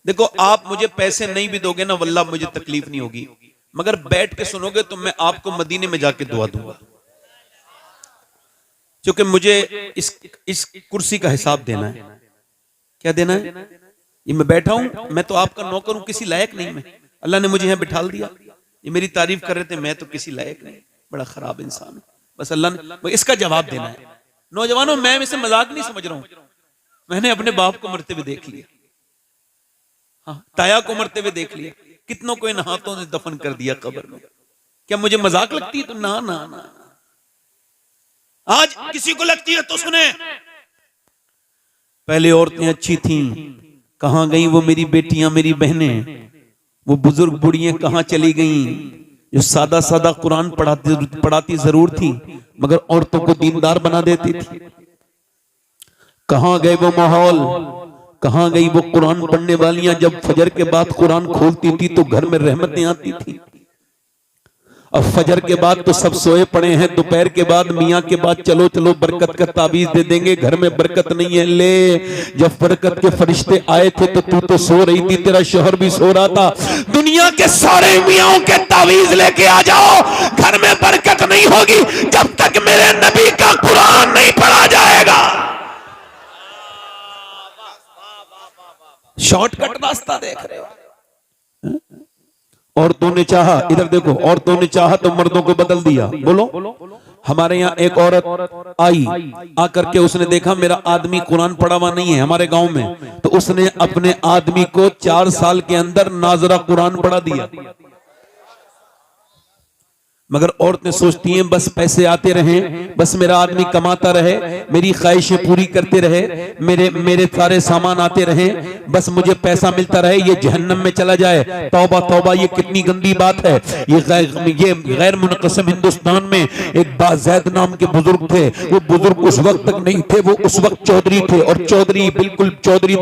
A: देखो आप मुझे पैसे नहीं भी दोगे ना वल्लाह मुझे तकलीफ नहीं होगी, मगर बैठ के सुनोगे तो मैं आपको मदीने में जाके दुआ दूंगा, क्योंकि मुझे इस कुर्सी का हिसाब देना है। क्या देना है? ये मैं बैठा हूं, मैं तो आपका नौकर हूं, किसी लायक नहीं मैं, अल्लाह ने मुझे यहां बिठा दिया। ये मेरी तारीफ कर रहे थे, मैं तो किसी लायक नहीं, बड़ा खराब इंसान हूं, बस अल्लाह ने इसका जवाब देना है। नौजवानों मैं इसे मजाक नहीं समझ रहा हूं, मैंने अपने बाप को मरते हुए देख लिया, हाँ, ताया को मरते हुए देख लिया, कितनों को इन हाथों से दफन कर दिया कब्र में। क्या मुझे मजाक लगती है? तो ना ना ना, आज किसी को लगती है तो सुने। पहले औरतें अच्छी थीं, कहां गई वो मेरी बेटियां, मेरी बहनें, वो बुजुर्ग बुढ़ियां कहां चली गईं जो सादा सादा कुरान पढ़ाती जरूर थी मगर औरतों को दीनदार बना देती थी। कहां गए वो माहौल, कहां गई वो कुरान पढ़ने वालियां, जब फजर के बाद कुरान खोलती थी तो घर में रहमतें आती थी। अब फजर के बाद तो सब सोए पड़े हैं, दोपहर के बाद मियाँ के बाद चलो चलो बरकत का ताबीज दे देंगे, घर में बरकत नहीं है। ले, जब बरकत के फरिश्ते आए थे तो तू तो सो रही थी, तेरा शोहर भी सो रहा था।
B: दुनिया के सारे मियाओं के तावीज लेके आ जाओ, घर में बरकत नहीं होगी जब तक मेरे नबी का कुरान नहीं पढ़ा जाएगा।
A: शॉर्टकट रास्ता देख रहे हो। औरतों ने चाहा, इधर देखो, औरतों ने चाहा तो मर्दों को बदल दिया। बोलो, हमारे यहाँ एक औरत आई, आकर के उसने देखा मेरा आदमी कुरान पढ़ा हुआ नहीं है हमारे गांव में, तो उसने अपने आदमी को 4 साल के अंदर नाजरा कुरान पढ़ा दिया। मगर औरतें सोचती हैं बस पैसे आते रहें, बस मेरा आदमी कमाता रहे, मेरी ख्वाहिशें पूरी करते रहे, मेरे सारे सामान आते रहें, बस मुझे पैसा मिलता रहे, ये जहन्नम में चला जाए। तौबा तौबा, ये कितनी गंदी बात है। ये गैर मुनक़सिम हिंदुस्तान में एक बाज़ैद नाम के बुजुर्ग थे। वो बुजुर्ग उस वक्त तक नहीं थे, वो उस वक्त चौधरी थे, और चौधरी बिल्कुल चौधरी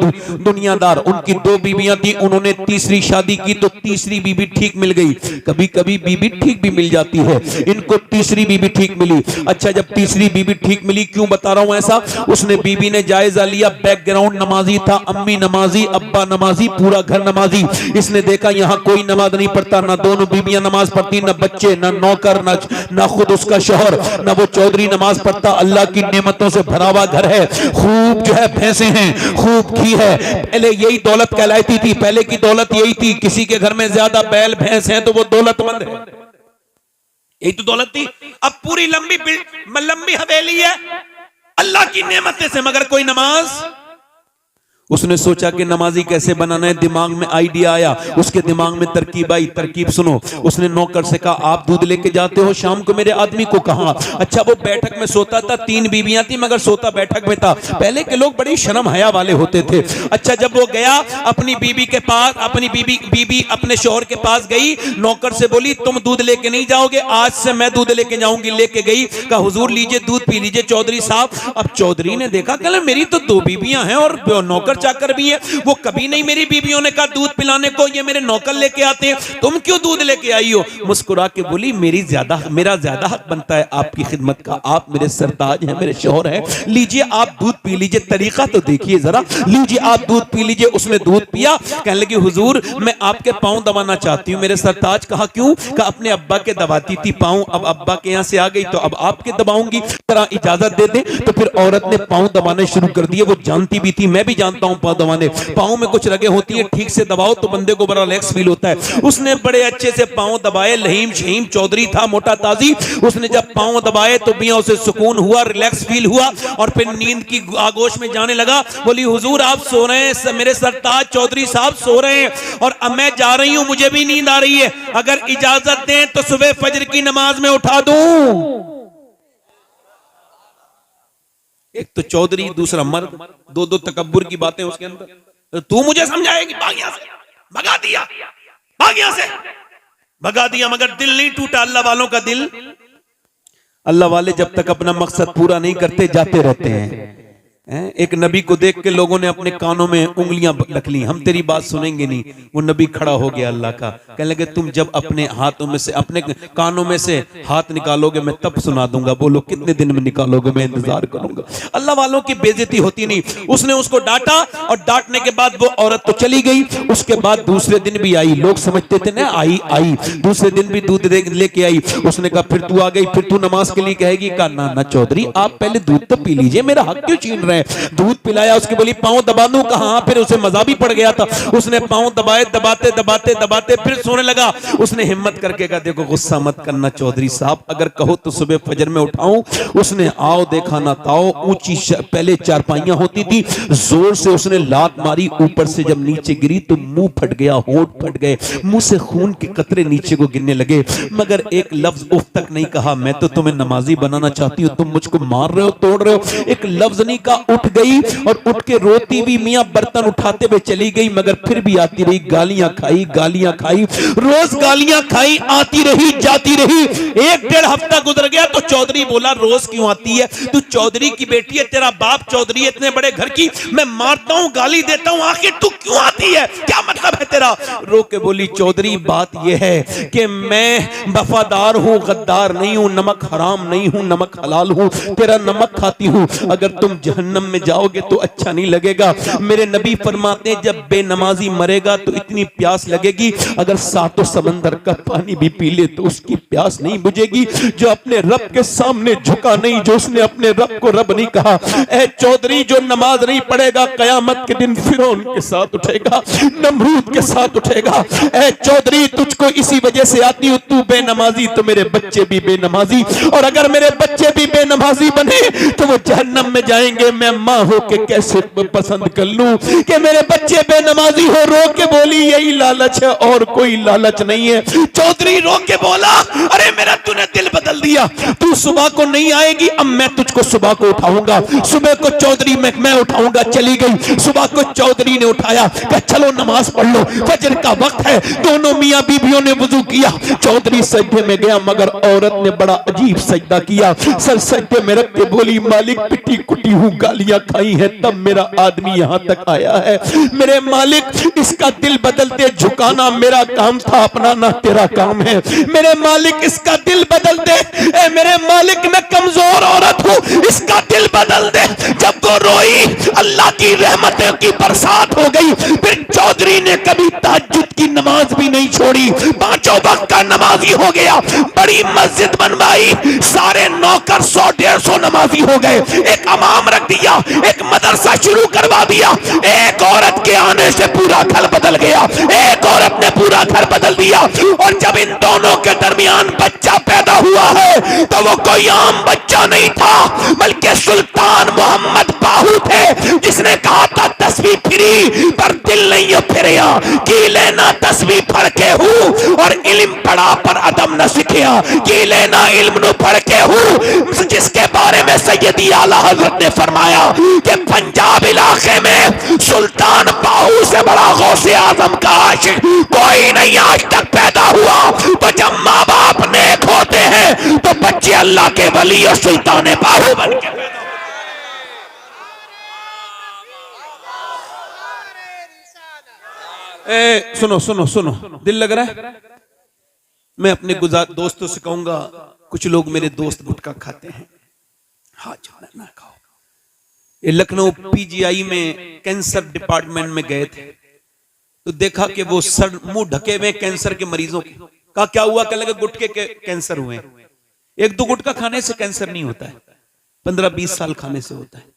A: दुनियादार। उनकी 2 बीवियां थी, उन्होंने तीसरी शादी की तो तीसरी बीवी ठीक मिल गई। कभी कभी बीवी ठीक भी मिल जाती है, इनको तीसरी बीवी ठीक मिली। अच्छा, जब तीसरी बीवी ठीक मिली, क्यों बता रहा हूं ऐसा, उसने बीवी ने जायजा लिया, बैकग्राउंड नमाजी था, अम्मी नमाजी, अब्बा नमाजी, पूरा घर नमाजी। इसने देखा यहां कोई नमाज नहीं पढ़ता, ना दोनों बीवियां नमाज पढ़ती, ना बच्चे, ना नौकर, ना खुद उसका शौहर, ना वो चौधरी नमाज पढ़ता। अल्लाह की नेमतों से भरा हुआ घर है, खूब जो है भैंसे हैं, खूब घी है। पहले यही दौलत कहलाती थी, पहले की दौलत यही थी, किसी के घर में ज्यादा बैल भैंस है तो वो दौलतमंद है, यही तो दौलत थी। अब पूरी लंबी हवेली है अल्लाह की नेमतें से, मगर कोई नमाज। उसने सोचा कि नमाजी कैसे बनाना है, दिमाग में आइडिया आया, उसके दिमाग में तरकीब आई। तरकीब सुनो, उसने नौकर से कहा आप दूध लेके जाते हो शाम को मेरे आदमी को? कहा। अच्छा, वो बैठक में सोता था, 3 बीवियां थी मगर सोता बैठक में था। पहले के लोग बड़ी शर्म हया वाले होते थे। अच्छा, जब वो गया अपनी बीवी के पास, अपनी बीवी अपने शौहर के पास गई, नौकर से बोली तुम दूध लेके नहीं जाओगे, आज से मैं दूध लेके जाऊंगी। लेके गई, कहा हुजूर लीजिए दूध पी लीजिए चौधरी साहब। अब चौधरी ने देखा, कहला मेरी तो 2 बीवियां हैं और नौकर चाकर भी है, वो कभी नहीं मेरी बीवियों ने कहा दूध पिलाने को, ये मेरे नौकर लेके आते हैं, तुम क्यों दूध लेके आई हो? मुस्कुरा के बोली मेरा ज्यादा हक बनता है आपकी खिदमत का, आप मेरे सरताज हैं, मेरे शौहर हैं, लीजिए आप दूध पी लीजिए। तरीका तो देखिए जरा, लीजिए आप दूध पी लीजिए। उसने दूध पिया, कहने लगी हुजूर मैं आपके पांव दबाना चाहती हूँ मेरे सरताज। कहा क्यों? कहा अपने अब्बा के दबाती थी पांव, अब अब्बा के यहाँ से आ गई तो अब आपके दबाऊंगी, जरा इजाजत दे दे। तो फिर औरत ने पांव दबाने शुरू कर दिए। वो जानती भी थी, मैं भी जानता हूँ दबाने, पांव में कुछ रगे होती है, ठीक से दबाओ तो बंदे को बड़ा रिलैक्स फील होता है। उसने बड़े अच्छे से पांव दबाए, लहीम शहीम चौधरी था, मोटा ताजी। उसने जब पांव दबाए तो मियां उसे सुकून हुआ, रिलैक्स फील हुआ और फिर नींद की आगोश में जाने लगा। बोली हुजूर आप सो रहे हैं, मेरे सरताज चौधरी साहब सो रहे हैं और अब मैं जा रही हूं, मुझे भी नींद आ रही है, अगर इजाजत दें तो सुबह फजर की नमाज में उठा दूं। एक तो चौधरी, दूसरा मर्द, 2 तकब्बुर की बातें उसके अंदर। तू मुझे समझाएगी? भाग यहां से, भगा दिया, भाग यहां से, भगा दिया। मगर दिल नहीं टूटा अल्लाह वालों का दिल। अल्लाह वाले जब तक अपना मकसद पूरा नहीं करते जाते रहते हैं। एक नबी को देख के लोगों ने अपने कानों में उंगलियां रख ली, हम तेरी बात सुनेंगे नहीं। वो नबी खड़ा हो गया अल्लाह का, कहने लगे तुम जब अपने हाथों में से, अपने कानों में से हाथ निकालोगे मैं तब सुना दूंगा। बोलो कितने दिन में निकालोगे, मैं इंतजार करूंगा। अल्लाह वालों की बेइज्जती होती नहीं। उसने उसको डांटा और डांटने के बाद वो औरत तो चली गई। उसके बाद दूसरे दिन भी आई, लोग समझते थे ना आई दूसरे दिन भी दूध लेके आई। उसने कहा फिर तू आ गई, फिर तू नमाज के लिए कहेगी? कहा ना चौधरी आप पहले दूध तो पी लीजिए, मेरा हक क्यों छीन रहे हैं? दूध पिलाया, उसकी बोली पांव दबा दूं? कहां? फिर उसे मजा भी पड़ गया था। उसने पांव दबाए, दबाते दबाते दबाते फिर सोने लगा। उसने हिम्मत करके कहा देखो गुस्सा मत करना चौधरी साहब, अगर कहो तो सुबह फजर में उठाऊं। उसने आओ देखा ना ताओ, ऊंची पहले चारपाइयां होती थी, जोर से उसने लात मारी, ऊपर से जब नीचे गिरी तो मुंह फट गया, होंठ फट गए, मुंह से खून के कतरे नीचे को गिरने लगे, मगर एक लफ्ज उफ तक नहीं कहा। मैं तो तुम्हें नमाजी बनाना चाहती हूँ, तुम मुझको मार रहे हो, तोड़ रहे हो, एक लफ्ज नहीं कहा। उठ गई और उठ के रोती भी मियां बर्तन उठाते हुए चली गई, मगर फिर भी आती रही, गालियां खाई, रोज गालियां खाई, आती रही जाती रही। 1-1.5 हफ्ता गुजर गया तो चौधरी बोला रोज क्यों आती है? तू चौधरी की बेटी है, तेरा बाप चौधरी है, इतने बड़े घर की, मैं मारता हूं गाली देता हूं, आखिर तू क्यों आती है, क्या मतलब है तेरा? रो के बोली चौधरी बात यह है कि मैं वफादार हूं, गद्दार नहीं हूं, नमक हराम नहीं हूं, नमक हलाल हूं, तेरा नमक खाती हूं। अगर तुम जहन्नम में जाओगे तो अच्छा नहीं लगेगा। मेरे नबी फरमाते हैं जब बेनमाजी मरेगा तो इतनी प्यास लगेगी, अगर 7 समंदर का पानी भी पी ले तो उसकी प्यास नहीं बुझेगी। जो अपने रब के सामने झुका नहीं, जो उसने अपने रब को रब नहीं कहा, ए चौधरी जो नमाज नहीं पढ़ेगा कयामत के दिन फिरौन के साथ उठेगा, नमरूद के साथ उठेगा। ए चौधरी तुझको इसी वजह से आती हूं, तू बेनमाजी तो मेरे बच्चे भी बेनमाजी, और अगर मेरे बच्चे भी बेनमाजी बने तो वो जहन्नम में जाएंगे। मैं मां हो के कैसे पसंद कर लूं कि मेरे बच्चे बेनमाजी हो? रो के बोली यही लालच है और कोई लालच नहीं है। चौधरी रो के बोला अरे मेरा तूने दिल बदल दिया, तू सुबह को नहीं आएगी, अब मैं तुझको सुबह को उठाऊंगा, सुबह को चौधरी मैं उठाऊंगा। चली गई, सुबह को चौधरी ने उठाया, कहा चलो नमाज पढ़ लो, फजर का वक्त है। दोनों मियां बीबियों ने वुजू किया, चौधरी सजदे में गया, मगर औरत ने बड़ा अजीब सजदा किया, सर सजदे में रख के बोली मालिक पिटी कुटी हूं, गालियां खाई है, तब मेरा आदमी यहां तक आया है। मेरे मालिक इसका दिल बदलते झुकाना मेरा काम था, अपनाना तेरा काम है। मेरे मालिक इसका दिल बदल दे, ए मेरे मालिक मैं कमजोर औरत हूं, इसका दिल बदल दे। जब वो रोई अल्लाह की रहमतों की बरसात हो गई। फिर चौधरी ने कभी तहज्जुद की नमाज भी नहीं छोड़ी, 5 वक्त का नमाजी हो गया, बड़ी मस्जिद बनवाई, सारे नौकर 100-150 नमाजी हो गए, एक इमाम रख दिया, एक मदरसा शुरू करवा दिया। एक औरत के आने से पूरा घर बदल गया, एक औरत ने पूरा घर बदल दिया। और जब इन दोनों के दरमियान बच्चा पैदा हुआ है तो वो कोई आम बच्चा नहीं था, बल्कि सुल्तान मोहम्मद बाहू थे, जिसने कहा था तस्वीर फिरी पर दिल नहीं फिरिया, की लेना तस्वीर फड़ के हूं और इल्म पढ़ा पर अदम न सीखिया, की लेना इल्म नु पढ़ के हूं। जिसके बारे में सैयदी आला हजरत ने फरमाया कि पंजाब इलाके में सुल्तान बाहू से बड़ा गौसे आजम का आशिक कोई नहीं आज तक पैदा हुआ। तो जब माँ बाप नेक होते हैं तो बच्चे अल्लाह के वली और सुल्तान बाहू बन के सुनो सुनो सुनो, दिल लग रहा है? मैं अपने दोस्तों से कहूंगा, कुछ लोग मेरे दोस्त गुटखा खाते हैं, हाँ जाना ना खाओ। ये लखनऊ पीजीआई में कैंसर डिपार्टमेंट में गए थे तो देखा कि वो सर मुंह ढके हुए कैंसर के मरीजों के। कहा क्या हुआ? कहने लगे गुटखे के कैंसर हुए। 1-2 गुटखा खाने से कैंसर नहीं होता है, 15-20 साल खाने से होता है।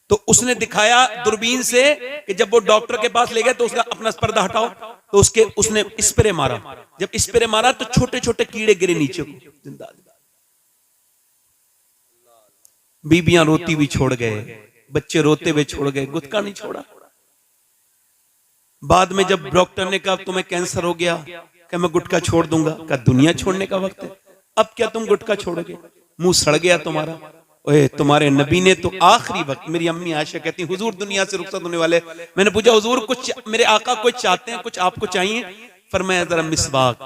A: तो उसने दिखाया दूरबीन से कि जब वो डॉक्टर के पास ले गए तो उसका अपना पर्दा हटाओ, तो उसने स्प्रे मारा। जब स्प्रे मारा तो छोटे छोटे कीड़े गिरे नीचे को, जिंदा। बीबियां रोती भी छोड़ गए, बच्चे रोते हुए छोड़ गए, गुटखा नहीं छोड़ा। बाद में जब डॉक्टर ने कहा तुम्हें कैंसर हो गया, क्या मैं गुटखा छोड़ दूंगा? क्या दुनिया छोड़ने का वक्त है, अब क्या तुम गुटखा छोड़ोगे? मुंह सड़ गया तुम्हारा। ओए तुम्हारे नबी ने तो आखिरी वक्त, मेरी अम्मी आयशा कहती हुजूर दुनिया से रुखसत होने वाले, मैंने पूछा हुजूर कुछ मेरे आका कुछ चाहते हैं, कुछ आपको चाहिए? फरमाया जरा मिसवाक,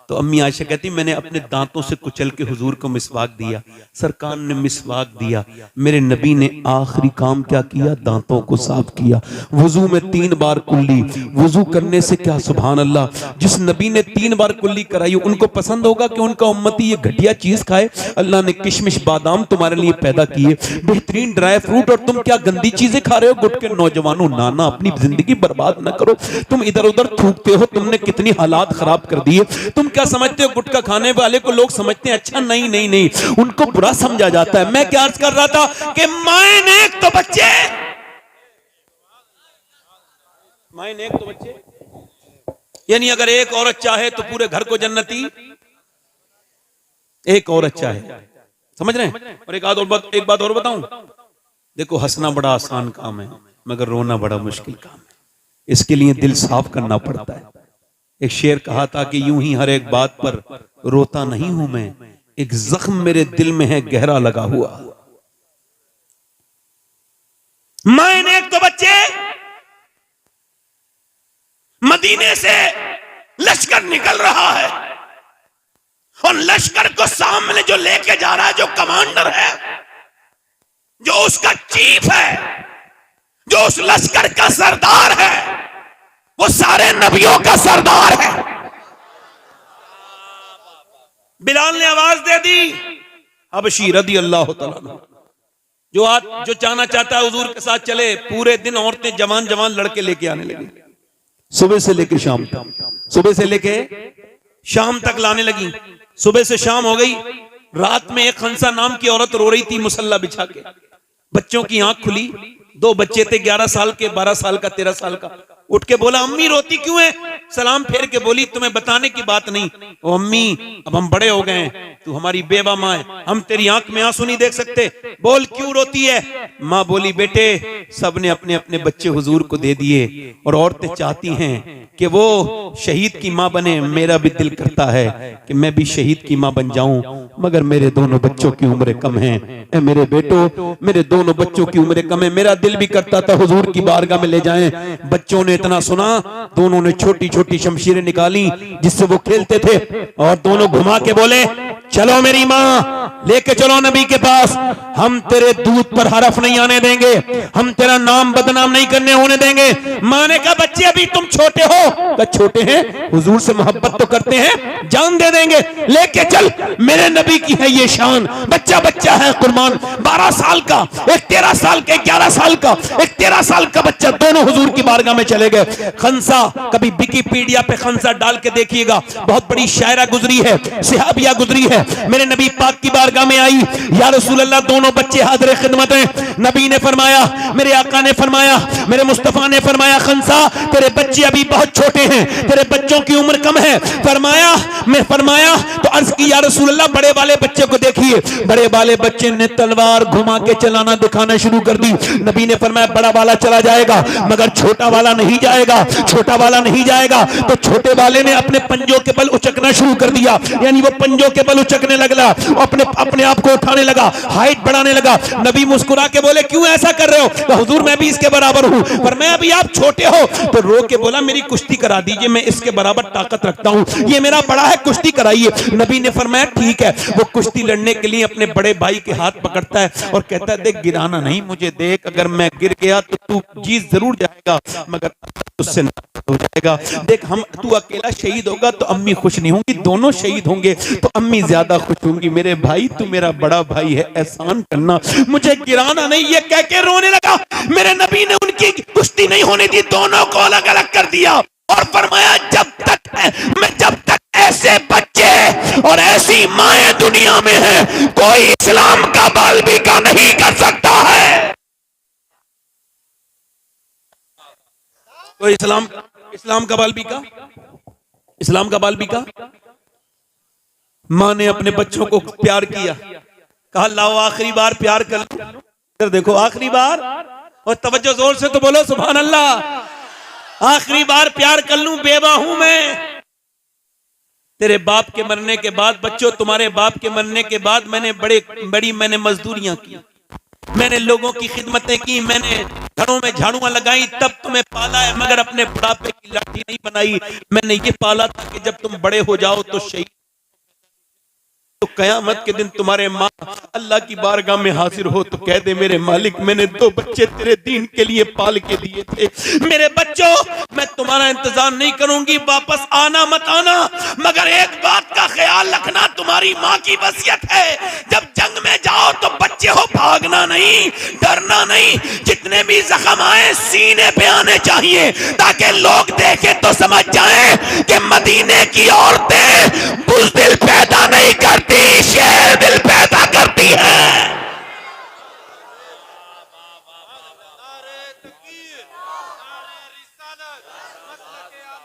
A: तो अम्मी आयशा कहती मैंने अपने दांतों से कुचल के हुजूर को मिसवाक दिया, सरकार ने मिसवाक दिया, मेरे नबी ने आखिरी काम क्या किया, दांतों को साफ किया। वजू में 3 बार कुल्ली, वजू करने से क्या सुभान अल्लाह, जिस नबी ने 3 बार कुल्ली कराई उनको पसंद होगा कि उनका उम्मती ये घटिया चीज खाए? अल्लाह ने किशमिश बादाम तुम्हारे लिए पैदा किए, बेहतरीन ड्राई फ्रूट, और तुम क्या गंदी चीजें खा रहे हो? गुटके नौजवानों, नाना अपनी जिंदगी बर्बाद ना करो, तुम इधर उधर थूकते हो, तुमने कितनी हालात खराब कर दिए। तुम क्या समझते हो गुटखा खाने वाले को लोग समझते हैं अच्छा? नहीं नहीं नहीं, उनको बुरा समझा जाता है। मैं क्या अर्ज कर रहा था कि माए नेक तो बच्चे, माए नेक तो बच्चे, यानी अगर एक औरत चाहे तो पूरे घर को जन्नती, एक औरत चाहे, समझ रहे हैं? और एक बात और बताऊं, देखो हंसना बड़ा आसान काम है मगर रोना बड़ा मुश्किल काम है, इसके लिए दिल साफ करना पड़ता है। एक शेर कहा था कि यूं ही हर एक बात पर रोता नहीं हूं मैं, एक जख्म मेरे दिल में है गहरा लगा हुआ। मैंने एक तो बच्चे, मदीने से लश्कर निकल रहा है और लश्कर को सामने जो लेके जा रहा है, जो कमांडर है, जो उसका चीफ है, जो उस लश्कर का सरदार है, वो सारे नबियों का सरदार है। बिलाल ने आवाज दे दी, हबशी रदी अल्लाह तआला अन्हु, जो जाना चाहता है हुजूर के साथ चले। पूरे दिन औरतें जवान जवान लड़के लेके आने लगी, सुबह से लेके शाम तक, सुबह से लेके शाम तक लाने लगी। सुबह से शाम हो गई, रात में एक खंसा नाम की औरत रो रही थी मुसल्ला बिछा के, बच्चों की आंख खुली, 2 बच्चे थे, 11 साल के, 12 साल का, 13 साल का। उठ के बोला अम्मी रोती क्यों है? सलाम फेर के बोली तुम्हें बताने की बात नहीं। ओ अम्मी अब हम बड़े हो गए हैं, तू हमारी बेवा माँ है, हम तेरी आंख में आंसू नहीं देख सकते, बोल क्यों रोती है? माँ बोली बेटे सबने अपने अपने बच्चे हुजूर को दे दिए और औरतें चाहती हैं कि वो शहीद की माँ बने, मेरा भी दिल करता है कि मैं भी शहीद की माँ बन जाऊं, मगर मेरे दोनों बच्चों की उम्र कम है। ए मेरे बेटो, मेरे दोनों बच्चों की उम्र कम है, मेरा दिल भी करता था हुजूर की बारगाह में ले जाएं। बच्चों ने इतना सुना, दोनों ने छोटी छोटी शमशीरें निकाली जिससे वो खेलते थे और दोनों घुमा के बोले चलो मेरी माँ लेके चलो नबी के पास, हम तेरे दूध पर हरफ नहीं आने देंगे, हम तेरा नाम बदनाम नहीं करने होने देंगे। माँ ने कहा बच्चे अभी तुम छोटे हो। कहा छोटे हैं, हुजूर से मोहब्बत तो करते हैं, जान दे देंगे, लेके चल, मेरे नबी की है ये शान। बच्चा बच्चा है कुर्बान, 12 साल का, एक 13 साल का, 11 साल का, एक 13 साल का बच्चा, दोनों हुजूर की बारगाह में चले गए। खंसा, कभी विकिपीडिया पे खंसा डाल के देखिएगा, बहुत बड़ी शायरा गुजरी है, सिहाबिया गुजरी है, मेरे नबी पाक की बारगाह में आई, या रसूल अल्लाह दोनों बच्चे हाजिर खिदमत हैं। नबी ने फरमाया, मेरे आका ने फरमाया, मेरे मुस्तफा ने फरमाया खंसा तेरे बच्चे अभी बहुत छोटे हैं, तेरे बच्चों की उम्र कम है। फरमाया, मैं फरमाया तो अर्ज की या रसूल अल्लाह बड़े वाले बच्चे को देखिए। बड़े वाले बच्चे ने तलवार घुमा के चलाना दिखाना शुरू कर दी। नबी ने फरमाया बड़ा वाला चला जाएगा मगर छोटा वाला नहीं जाएगा, छोटा वाला नहीं जाएगा। तो छोटे वाले ने अपने पंजों के बल उचकना शुरू कर दिया, यानी वो पंजों के बल उचकने लगला, अपने आप को उठाने लगा, हाइट बढ़ाने लगा। नबी मुस्कुरा के बोले क्यों ऐसा कर रहे हो? तो हुजूर मैं भी इसके बराबर हूं, पर मैं अभी आप छोटे हो। तो रो के बोला मेरी कुश्ती करा दीजिए, मैं इसके बराबर ताकत रखता हूं, ये मेरा बड़ा है, कुश्ती कराइए। नबी ने फरमाया ठीक है। वो कुश्ती लड़ने के लिए अपने बड़े भाई के हाथ पकड़ता है और कहता है देख गिराना नहीं, मुझे देख, अगर मैं गिर गया तो तू जीत जरूर जाएगा मगर उससे हो जाएगा। देख हम तू अकेला शहीद होगा तो अम्मी खुश नहीं होंगी, दोनों शहीद होंगे तो अम्मी ज्यादा खुश होंगी। मेरे भाई तू मेरा बड़ा भाई है, एहसान करना, मुझे गिराना नहीं। ये कह के रोने लगा। मेरे नबी ने उनकी कुश्ती नहीं होने दी, दोनों को अलग अलग कर दिया और फरमाया जब तक ऐसे बच्चे और ऐसी माएं दुनिया में है, कोई इस्लाम का बालबिका नहीं कर सकता है। कोई इस्लाम का बालबिका मां ने अपने बच्चों को प्यार किया, कहा लाओ आखिरी बार प्यार कर लो, देखो आखिरी बार, और तवज्जो जोर से तो बोलो सुभान अल्लाह, आखिरी बार प्यार कर लूं, बेवा हूं मैं। तेरे बाप के मरने के बाद बच्चों, तुम्हारे बाप के मरने के बाद मैंने बड़ी मजदूरियां की, मैंने लोगों की खिदमतें की, मैंने घरों में झाड़ुआं लगाई तब तुम्हें पाला है, मगर अपने बुढ़ापे की लाठी नहीं बनाई। मैंने ये पाला था कि जब तुम बड़े हो जाओ तो शहीद, तो कयामत के दिन तुम्हारे माँ अल्लाह की बारगाह में हाजिर हो तो कह दे मेरे मालिक मैंने 2 बच्चे तेरे दीन के लिए पाल के दिए थे। मेरे बच्चों मैं तुम्हारा इंतजार नहीं करूंगी, वापस आना मत आना, मगर एक बात का ख्याल रखना, तुम्हारी माँ की वसीयत है जब जंग में जाओ तो बच्चे हो भागना नहीं, डरना नहीं, जितने भी जख्म आए सीने पे आने चाहिए ताकि लोग देखें तो समझ जाएं कि मदीने की औरतें बुज़दिल पैदा नहीं करती, शेर दिल पैदा करती है।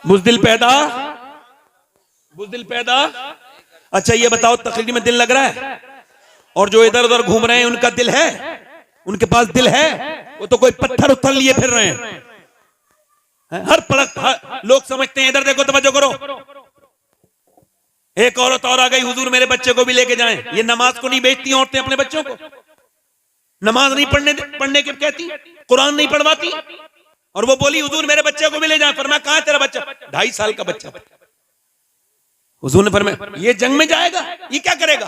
B: बुज़दिल पैदा। अच्छा ये बताओ तकरीर में दिल लग रहा है, और जो इधर उधर घूम रहे हैं उनका दिल है, उनके पास दिल है, वो तो कोई पत्थर उथल लिए फिर रहे हैं। हर पलक लोग समझते हैं, इधर देखो तवज्जो करो, एक औरत और आ गई, हुजूर मेरे बच्चे को भी लेके जाएं। ये नमाज को नहीं बेचती औरतें अपने बच्चों को, नमाज नहीं पढ़ने के कहती, कुरान नहीं पढ़वाती, और वो बोली हुजूर मेरे बच्चे को भी ले जाएं। फरमाया कहां है तेरा बच्चा? 2.5 साल का बच्चा। हुजूर ने फरमाया ये जंग में जाएगा, ये क्या करेगा?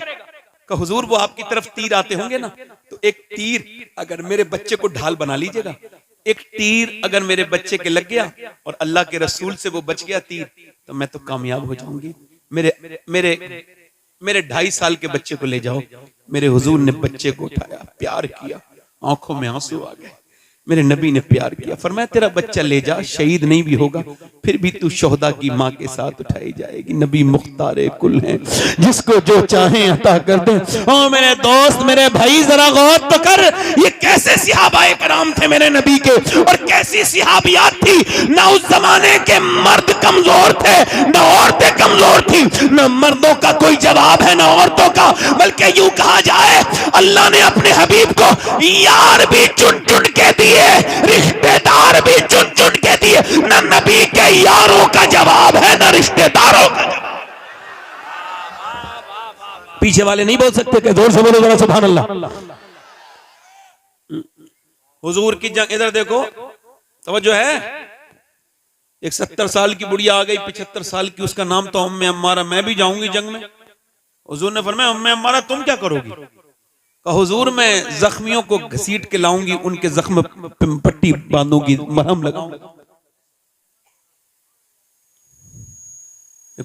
B: कहा हुजूर वो आपकी तरफ तीर आते होंगे ना, तो एक तीर अगर मेरे बच्चे को ढाल बना लीजिएगा, एक तीर अगर मेरे बच्चे के लग गया और अल्लाह के रसूल से वो बच गया तीर, तो मैं तो कामयाब हो जाऊंगी। मेरे 2.5 साल के बच्चे को ले जाओ। मेरे हुजूर ने बच्चे को उठाया, प्यार किया, आंखों में आंसू आ गए। मेरे नबी ने प्यार किया, फरमाया तेरा बच्चा ले जा, शहीद नहीं भी होगा फिर भी तू शोहदा की माँ के साथ उठाई जाएगी। नबी मुख्तारे कुल हैं, जिसको जो चाहे अता कर दे। ओ मेरे दोस्त, मेरे भाई, जरा गौर तो कर, ये कैसे सहाबाए कराम थे मेरे नबी के, और कैसी सहाबियात थी। ना उस जमाने के मर्द कमजोर थे, ना औरतें कमजोर थी, ना मर्दों का कोई जवाब है ना औरतों का, बल्कि यूं कहा जाए अल्लाह ने अपने हबीब को यार भी चुन चुन के दिए, रिश्तेदार भी चुन चुन के दिए। ना नबी के यारों का जवाब है ना रिश्तेदारों का जवाब। पीछे वाले नहीं बोल सकते कि जोर से बोलो जरा सुभान अल्लाह। हुजूर की जंग, इधर देखो तवज्जो है, एक 70 साल की बुढ़िया आ गई, 75 साल की, उसका नाम तो उम्मे अम्मारा, मैं भी जाऊंगी जंग में। हुजूर ने फरमाया उम्मे अम्मारा तुम क्या करोगी? कहा हुजूर मैं जख्मियों को घसीट के लाऊंगी, उनके जख्म पट्टी बांधूंगी, मरहम लगाऊंगी।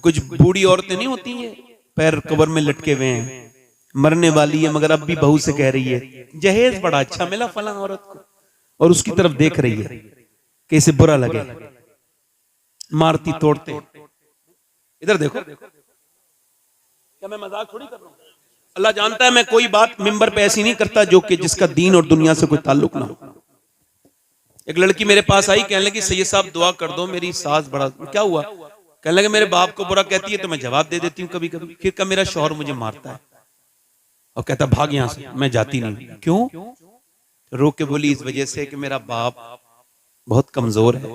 B: कुछ बूढ़ी औरतें नहीं होती हैं, पैर कबर में लटके हुए हैं, मरने वाली है, मगर अब भी बहू से कह रही है जहेज बड़ा अच्छा मिला फलां औरत को, और उसकी तरफ देख रही है कि इसे बुरा लगे, मारती तोड़ते। इधर देखो, क्या मैं मजाक थोड़ी कर रहा हूं? अल्लाह जानता है मैं कोई बात मिंबर पे ऐसी नहीं करता जो कि जिसका दीन और दुनिया से कोई ताल्लुक ना हो। एक लड़की मेरे पास आई, कहने लगी सैयद साहब दुआ कर दो, मेरी सास बड़ा, क्या हुआ? कहने लगे मेरे बाप को बुरा कहती है तो मैं जवाब दे देती हूँ कभी कभी, फिर का मेरा शौहर मुझे मारता है, और कहता भाग यहां से, मैं जाती नहीं। क्यों? रो के बोली इस वजह से कि मेरा बाप बहुत कमजोर है,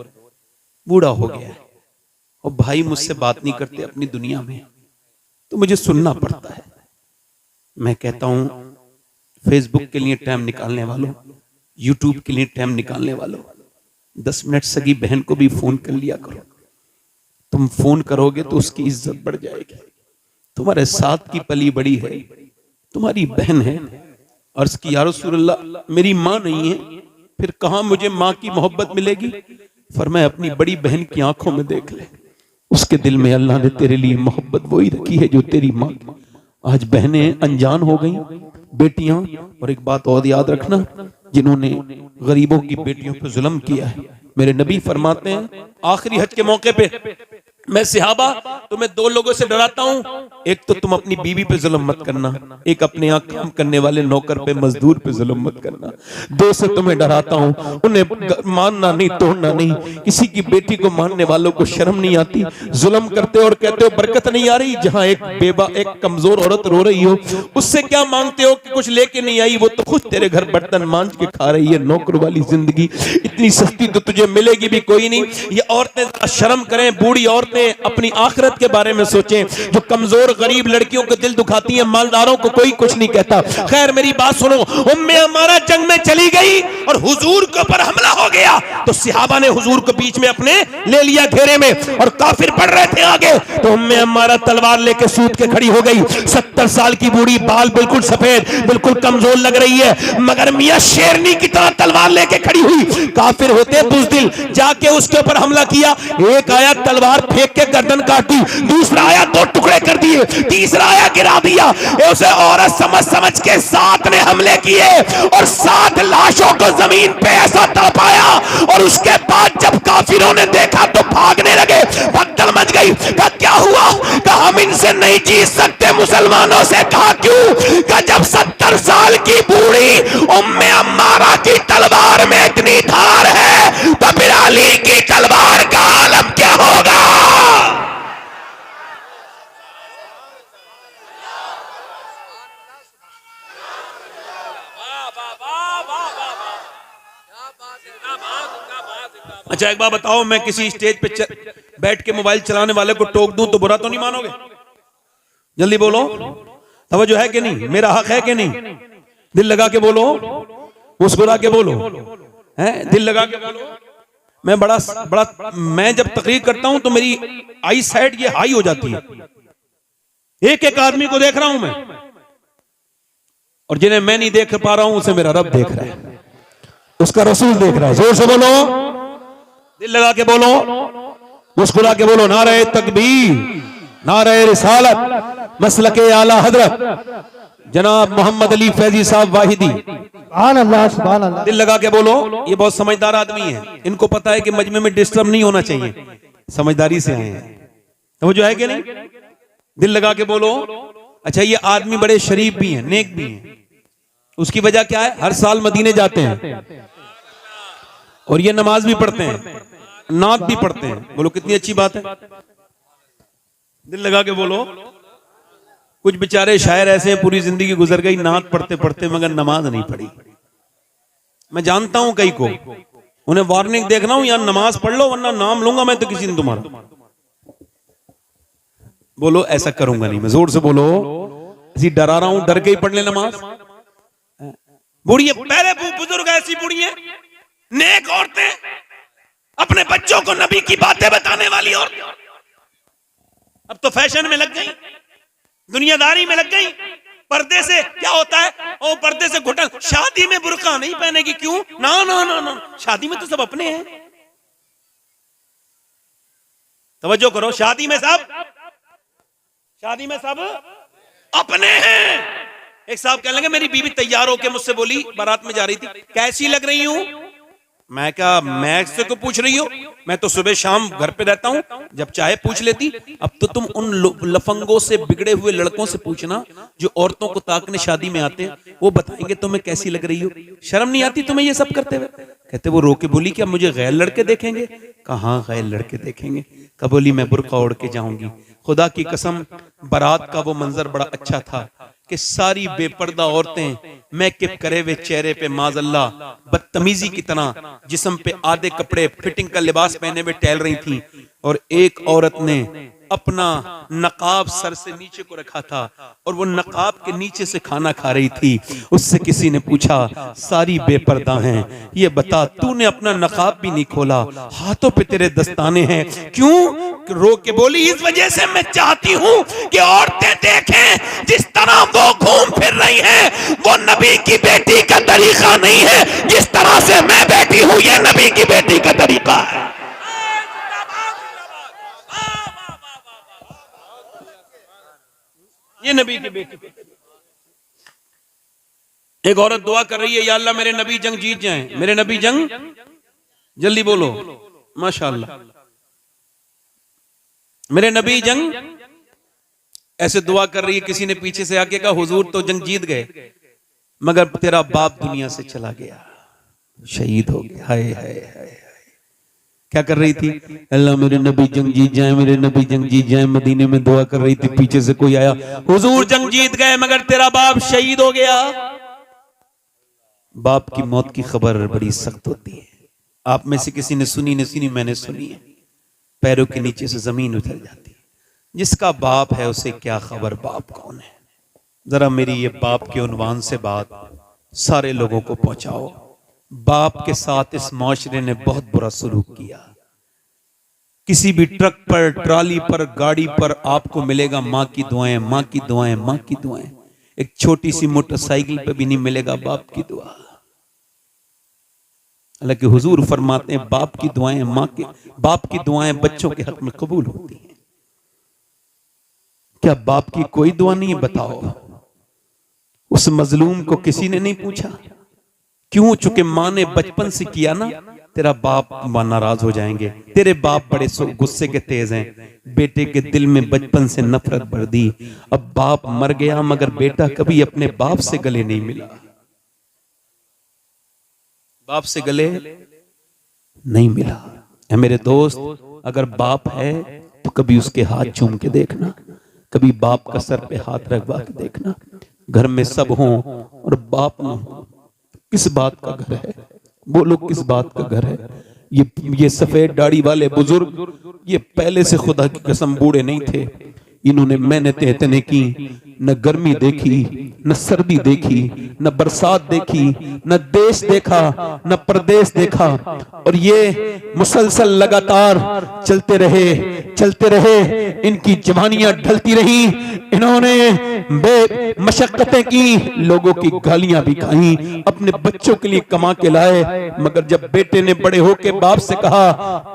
B: बूढ़ा हो गया है, और भाई मुझसे बात नहीं करते अपनी दुनिया में, तो मुझे सुनना पड़ता है। मैं कहता हूं फेसबुक के लिए टाइम निकालने वालों, यूट्यूब के लिए टाइम निकालने वालों, 10 मिनट सगी बहन को भी फोन कर लिया करो। तुम फोन करोगे तो उसकी इज्जत बढ़ जाएगी। तुम्हारे साथ की पली बड़ी है, तुम्हारी बहन है। अर्ज की या रसूलल्लाह मेरी माँ नहीं है, फिर कहां मुझे माँ की मोहब्बत मिलेगी? फरमाया अपनी बड़ी बहन की आंखों में देख ले, उसके दिल में अल्लाह ने तेरे लिए मोहब्बत वही रखी है जो तेरी माँ। आज बहनें अनजान हो गई, बेटियां, और एक बात और याद रखना, जिन्होंने गरीबों की बेटियों पर जुल्म किया है, मेरे नबी फरमाते हैं आखिरी हज के मौके पे मैं सहाबा तुम्हें 2 लोगों से डराता हूं, एक तो तुम अपनी बीवी पे जुल्म मत करना, एक अपने यहाँ काम करने वाले नौकर पे, मजदूर पे जुल्म मत करना। 2 से तुम्हें डराता हूं, उन्हें मानना नहीं, तोड़ना नहीं। किसी की बेटी को मानने वालों को शर्म नहीं आती, जुल्म करते और कहते हो बरकत नहीं आ रही। जहां एक बेबा, एक कमजोर औरत रो रही हो, उससे क्या मांगते हो कि कुछ लेके नहीं आई, वो तो खुद तेरे घर बर्तन मांझ के खा रही है। नौकर वाली जिंदगी इतनी सस्ती तो तुझे मिलेगी भी कोई नहीं। ये औरतें शर्म करें, बूढ़ी औरतें
A: औरतें अपनी आखिरत के बारे में सोचें, जो कमजोर गरीब लड़कियों को दिल दुखाती हैं, मालदारों को कोई कुछ नहीं कहता। खैर मेरी बात सुनो, उम्मे अम्मारा जंग में चली गई और हुजूर के ऊपर हमला हो गया, तो सहाबा ने हुजूर को बीच में अपने ले लिया घेरे में, और काफिर बढ़ रहे थे आगे, तो उम्मे अम्मारा तलवार लेके सूत के खड़ी हो गई। 70 साल की बूढ़ी, बाल बिल्कुल सफेद, बिल्कुल कमजोर लग रही है, मगर मियां शेरनी की तरह तलवार लेके खड़ी हुई। काफिर होते बुज़दिल, जाके उसके ऊपर हमला किया। एक आया तलवार फेंक के गर्दन काट दी, दूसरा आया 2 टुकड़े कर दिए, तीसरा आया गिरा दिया। उसे औरत समझ समझ के 7 ने हमले किए और 7 लाशों को जमीन पे ऐसा तड़पाया, और उसके बाद जब काफिरों ने देखा तो भागने लगे, भगदड़ मच गई। कहा क्या हुआ? कहा हम इनसे नहीं जीत सकते मुसलमानों से। कहा क्यों? कहा जब 70 साल की बूढ़ी उम्मे अम्मारा की तलवार में इतनी धार है, तो फिर अली की तलवार का आलम क्या होगा?
B: अच्छा एक बात बताओ, मैं किसी स्टेज पे बैठ के मोबाइल चलाने वाले को टोक दूं तो बुरा तो नहीं मानोगे? जल्दी बोलो, तवज्जो है कि नहीं? मेरा हक है कि नहीं? दिल लगा के बोलो, मुस्कुरा के बोलो, हैं? दिल लगा के बोलो। मैं मैं जब तकरीर करता हूं तो मेरी आई साइड ये हाई हो जाती है। एक एक आदमी को देख रहा हूं मैं, और जिन्हें मैं नहीं देख पा रहा हूं उसे मेरा रब देख रहा है, उसका रसूल देख रहा है। जोर से बोलो, दिल लगा के बोलो, मुस्कुरा के बोलो। नारे तकबीर, नारे रिसालत, मसलके आला हजरत जनाब मोहम्मद अली फैजी साहब वाहिदी।
C: सुभान अल्लाह, सुभान अल्लाह।
B: दिल लगा के बोलो। ये बहुत समझदार आदमी है, इनको पता है कि मजमे में डिस्टर्ब नहीं होना चाहिए, समझदारी से आए हैं, तो जो है कि नहीं? दिल लगा के बोलो। अच्छा ये आदमी बड़े शरीफ भी हैं, नेक भी हैं। उसकी वजह क्या है? हर साल मदीने जाते हैं और ये नमाज भी पढ़ते हैं, नात भी पढ़ते हैं। बोलो कितनी अच्छी बात है। दिल लगा के बोलो। कुछ बेचारे शायर ऐसे हैं, पूरी जिंदगी गुजर गई नात पढ़ते पढ़ते, मगर नमाज नहीं पढ़ी। मैं जानता हूं कई को, उन्हें वार्निंग देख रहा हूं, यार नमाज पढ़ लो वरना नाम लूंगा मैं तो किसी दिन तुम्हारा। बोलो ऐसा करूंगा नहीं मैं। जोर से बोलो। ऐसी डरा रहा हूं, डर के ही पढ़ ले नमाज। बुढ़िया, पहले बुजुर्ग ऐसी बुढ़िया, नेक औरतें, अपने बच्चों को नबी की बातें बताने वाली औरतें, अब तो फैशन में लग गई, दुनियादारी में लग गई। पर्दे से क्या होता है? ओ पर्दे से घुटन, शादी में बुर्का नहीं पहनेगी। क्यों? ना ना ना ना, शादी में तो सब अपने हैं। तवज्जो करो, शादी में सब अपने हैं। एक साहब कह लेंगे, मेरी बीवी तैयार होके मुझसे बोली, बारात में जा रही थी, कैसी लग रही हूं? मैं क्या, मैं से को पूछ रही हो? मैं तो सुबह शाम घर पे रहता हूं, जब चाहे पूछ लेती। अब तो तुम उन लफंगों से, बिगड़े हुए लड़कों से पूछना जो औरतों को ताकने शादी में आते हैं, वो बताएंगे तुम्हें कैसी लग रही हो। शर्म नहीं आती तुम्हें ये सब करते हुए? कहते वो रो के बोली, क्या मुझे गैर लड़के देखेंगे? कहाँ गैर लड़के देखेंगे? कब बोली मैं बुर्का ओढ़ के जाऊंगी। खुदा की कसम, बारात का वो मंजर बड़ा अच्छा था कि सारी बेपर्दा औरतें मेकअप करे हुए चेहरे पे माज़अल्लाह बदतमीजी की तरह जिस्म पे आधे कपड़े फिटिंग का लिबास पहने हुए टहल रही थी, और एक औरत ने अपना नकाब सर से नीचे को रखा था और वो नकाब के नीचे से खाना खा रही थी। उससे किसी ने पूछा, सारी बेपर्दा हैं, ये बता तूने अपना नकाब भी नहीं खोला, हाथों पे तेरे दस्ताने हैं, क्यों? रो के बोली, इस वजह से मैं चाहती हूँ कि औरतें देखें जिस तरह वो घूम फिर रही हैं, वो नबी की बेटी का तरीका नहीं है। जिस तरह से मैं बैठी हूँ, ये नबी की बेटी का तरीका है। ये नबी की बेटी। एक औरत दुआ कर रही है, या अल्लाह मेरे नबी जंग जीत जाएं, मेरे नबी जंग, जल्दी बोलो माशाअल्लाह, मेरे नबी जंग। ऐसे दुआ कर रही है, किसी ने पीछे से आके कहा, हुजूर तो जंग जीत गए मगर तेरा बाप दुनिया से चला गया, शहीद हो गया। हाय हाय हाय। क्या कर रही थी? अल्लाह मेरे नबी जंग जीत जाए, मेरे नबी जंग जीत जाए। मदीने में दुआ कर रही थी, पीछे से कोई आया, हुजूर जंग जीत गए मगर तेरा बाप शहीद हो गया। बाप की मौत की खबर बड़ी सख्त होती है। आप में से किसी ने सुनी नहीं सुनी, मैंने सुनी है।
A: पैरों के नीचे से जमीन उतर जाती है। जिसका बाप है उसे क्या खबर बाप कौन है। जरा मेरी ये बाप के उन्वान से बात सारे लोगों को पहुंचाओ। बाप के साथ इस माशरे ने बहुत बुरा सलूक किया। किसी भी ट्रक पर, ट्राली पर, गाड़ी पर आपको मिलेगा माँ की दुआएं, माँ की दुआएं, माँ की दुआएं। एक छोटी सी मोटरसाइकिल पे भी नहीं मिलेगा बाप की दुआ। हालांकि हुजूर फरमाते हैं बाप की दुआएं, बाप की दुआएं बच्चों के हक में कबूल होती हैं। क्या बाप की कोई दुआ नहीं? बताओ। उस मजलूम को किसी ने नहीं पूछा क्यों? चूंकि मां ने बचपन से किया ना, तेरा बाप नाराज हो जाएंगे। तेरे बाप बड़े गुस्से के तेज हैं। बेटे के दिल में बचपन से नफरत भर दी। अब बाप मर गया मगर बेटा कभी अपने बाप से गले नहीं मिला। बाप से गले नहीं मिला। है मेरे दोस्त, अगर बाप है तो कभी उसके हाथ चूम के देखना, कभी बाप का सर पे हाथ रखवा के देखना। घर में सब हों और बाप न हो, किस बात का घर है? बोलो किस बात का घर है? ये सफेद दाढ़ी वाले बुजुर्ग ये पहले से खुदा की कसम बूढ़े नहीं थे। इन्होंने मेहनतें इतने की, न गर्मी देखी, न सर्दी देखी, न बरसात देखी, न देश देखा, न प्रदेश देखा, और ये मुसलसल लगातार चलते रहे। इनकी जवानियां ढलती रही। इन्होंने बेमशक्कतें की, लोगों की गालियां भी खाई, अपने बच्चों के लिए कमा के लाए। मगर जब बेटे ने बड़े होके बाप से कहा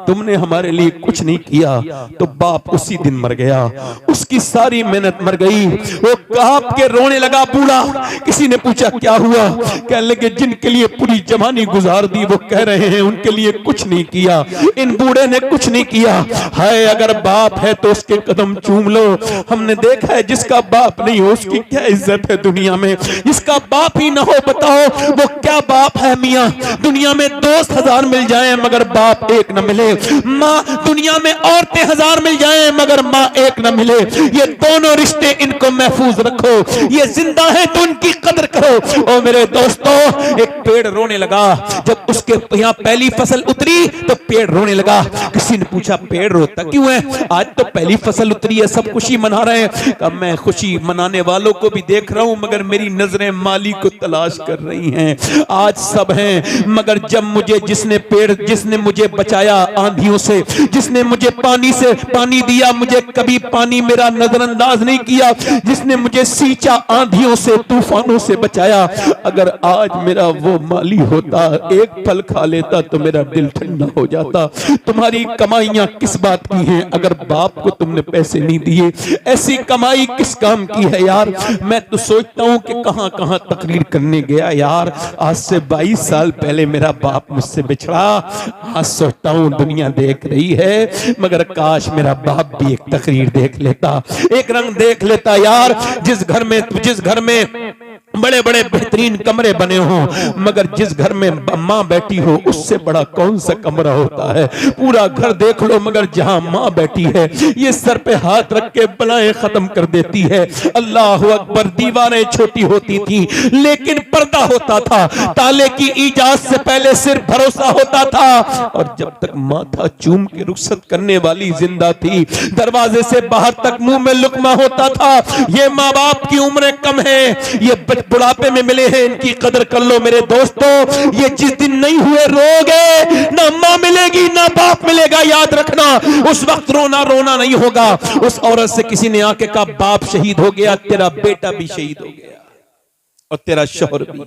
A: तुमने हमारे लिए कुछ नहीं किया, तो बाप उसी दिन मर गया। उसकी सारी मेहनत मर गई। वो कांप के रोने लगा बूढ़ा। किसी ने पूछा क्या हुआ? कहने लगे जिनके लिए पूरी जवानी गुजार दी वो कह रहे हैं उनके लिए कुछ नहीं किया। इन बूढ़े ने कुछ नहीं किया। हाय, अगर बाप है तो उसके कदम चूम लो। हमने देखा है जिसका बाप नहीं हो उसकी क्या इज्जत है दुनिया में। जिसका बाप ही ना हो बताओ वो क्या बाप है मियां। दुनिया में दोस्त 1000 मिल जाएं मगर बाप एक न मिले। माँ दुनिया में औरतें 1000 मिल जाएं मगर माँ एक न मिले। ये दोनों रिश्ते इनको महफूज रखो। ये जिंदा है तो उनकी कदर करो। और मेरे दोस्तों, एक पेड़ रोने लगा जब उसके यहाँ पहली फसल उतरी तो पेड़ रोने लगा। किसी ने पूछा पेड़ रोता क्यों है? आज तो पहली फसल उतरी है, सब खुशी मना रहे हैं। कब मैं खुशी मनाने वालों को भी देख रहा हूं मगर मेरी नजरें माली को तलाश कर रही हैं। आज सब हैं मगर जब मुझे जिसने मुझे बचाया आंधियों से, जिसने मुझे पानी दिया, मुझे कभी पानी मेरा नजरअंदाज नहीं किया, जिसने मुझे सींचा आंधियों से, तूफानों से बचाया, अगर आज मेरा वो माली होता, एक फल खा लेता तो मेरा दिल ठंडा हो जाता। तुम्हारी कमाइयां किस बात की हैं अगर बाप को तुमने पैसे नहीं दिए? ऐसी कमाई किस काम की है यार? मैं तो सोचता हूं कि कहां कहां तकरीर करने गया यार। आज से 22 साल पहले मेरा बाप मुझसे बिछड़ा। आज सोचता हूं दुनिया देख रही है मगर काश मेरा बाप भी एक तकरीर देख लेता, एक रंग देख लेता यार। जिस घर में बड़े बड़े बेहतरीन कमरे बने हों मगर जिस घर में माँ बैठी हो उससे बड़ा कौन सा कमरा होता है? पूरा घर देख लो मगर जहां माँ बैठी है ये सर पे हाथ रख के बलाएं खत्म कर देती है। अल्लाह अकबर। दीवारें छोटी होती थी लेकिन पर्दा होता था। ताले की इजाजत से पहले सिर्फ भरोसा होता था। और जब तक माथा चूम के रुखसत करने वाली जिंदा थी, दरवाजे से बाहर तक मुंह में लुकमा होता था। ये माँ बाप की उम्रें कम है, ये बुढ़ापे में मिले हैं, इनकी कदर कर लो मेरे दोस्तों। ये जिस दिन नहीं हुए रोगे, ना माँ मिलेगी ना बाप मिलेगा, याद रखना। उस वक्त रोना नहीं होगा। उस औरत से किसी ने आके कहा बाप शहीद हो गया, तेरा बेटा भी शहीद हो गया और तेरा शौहर भी।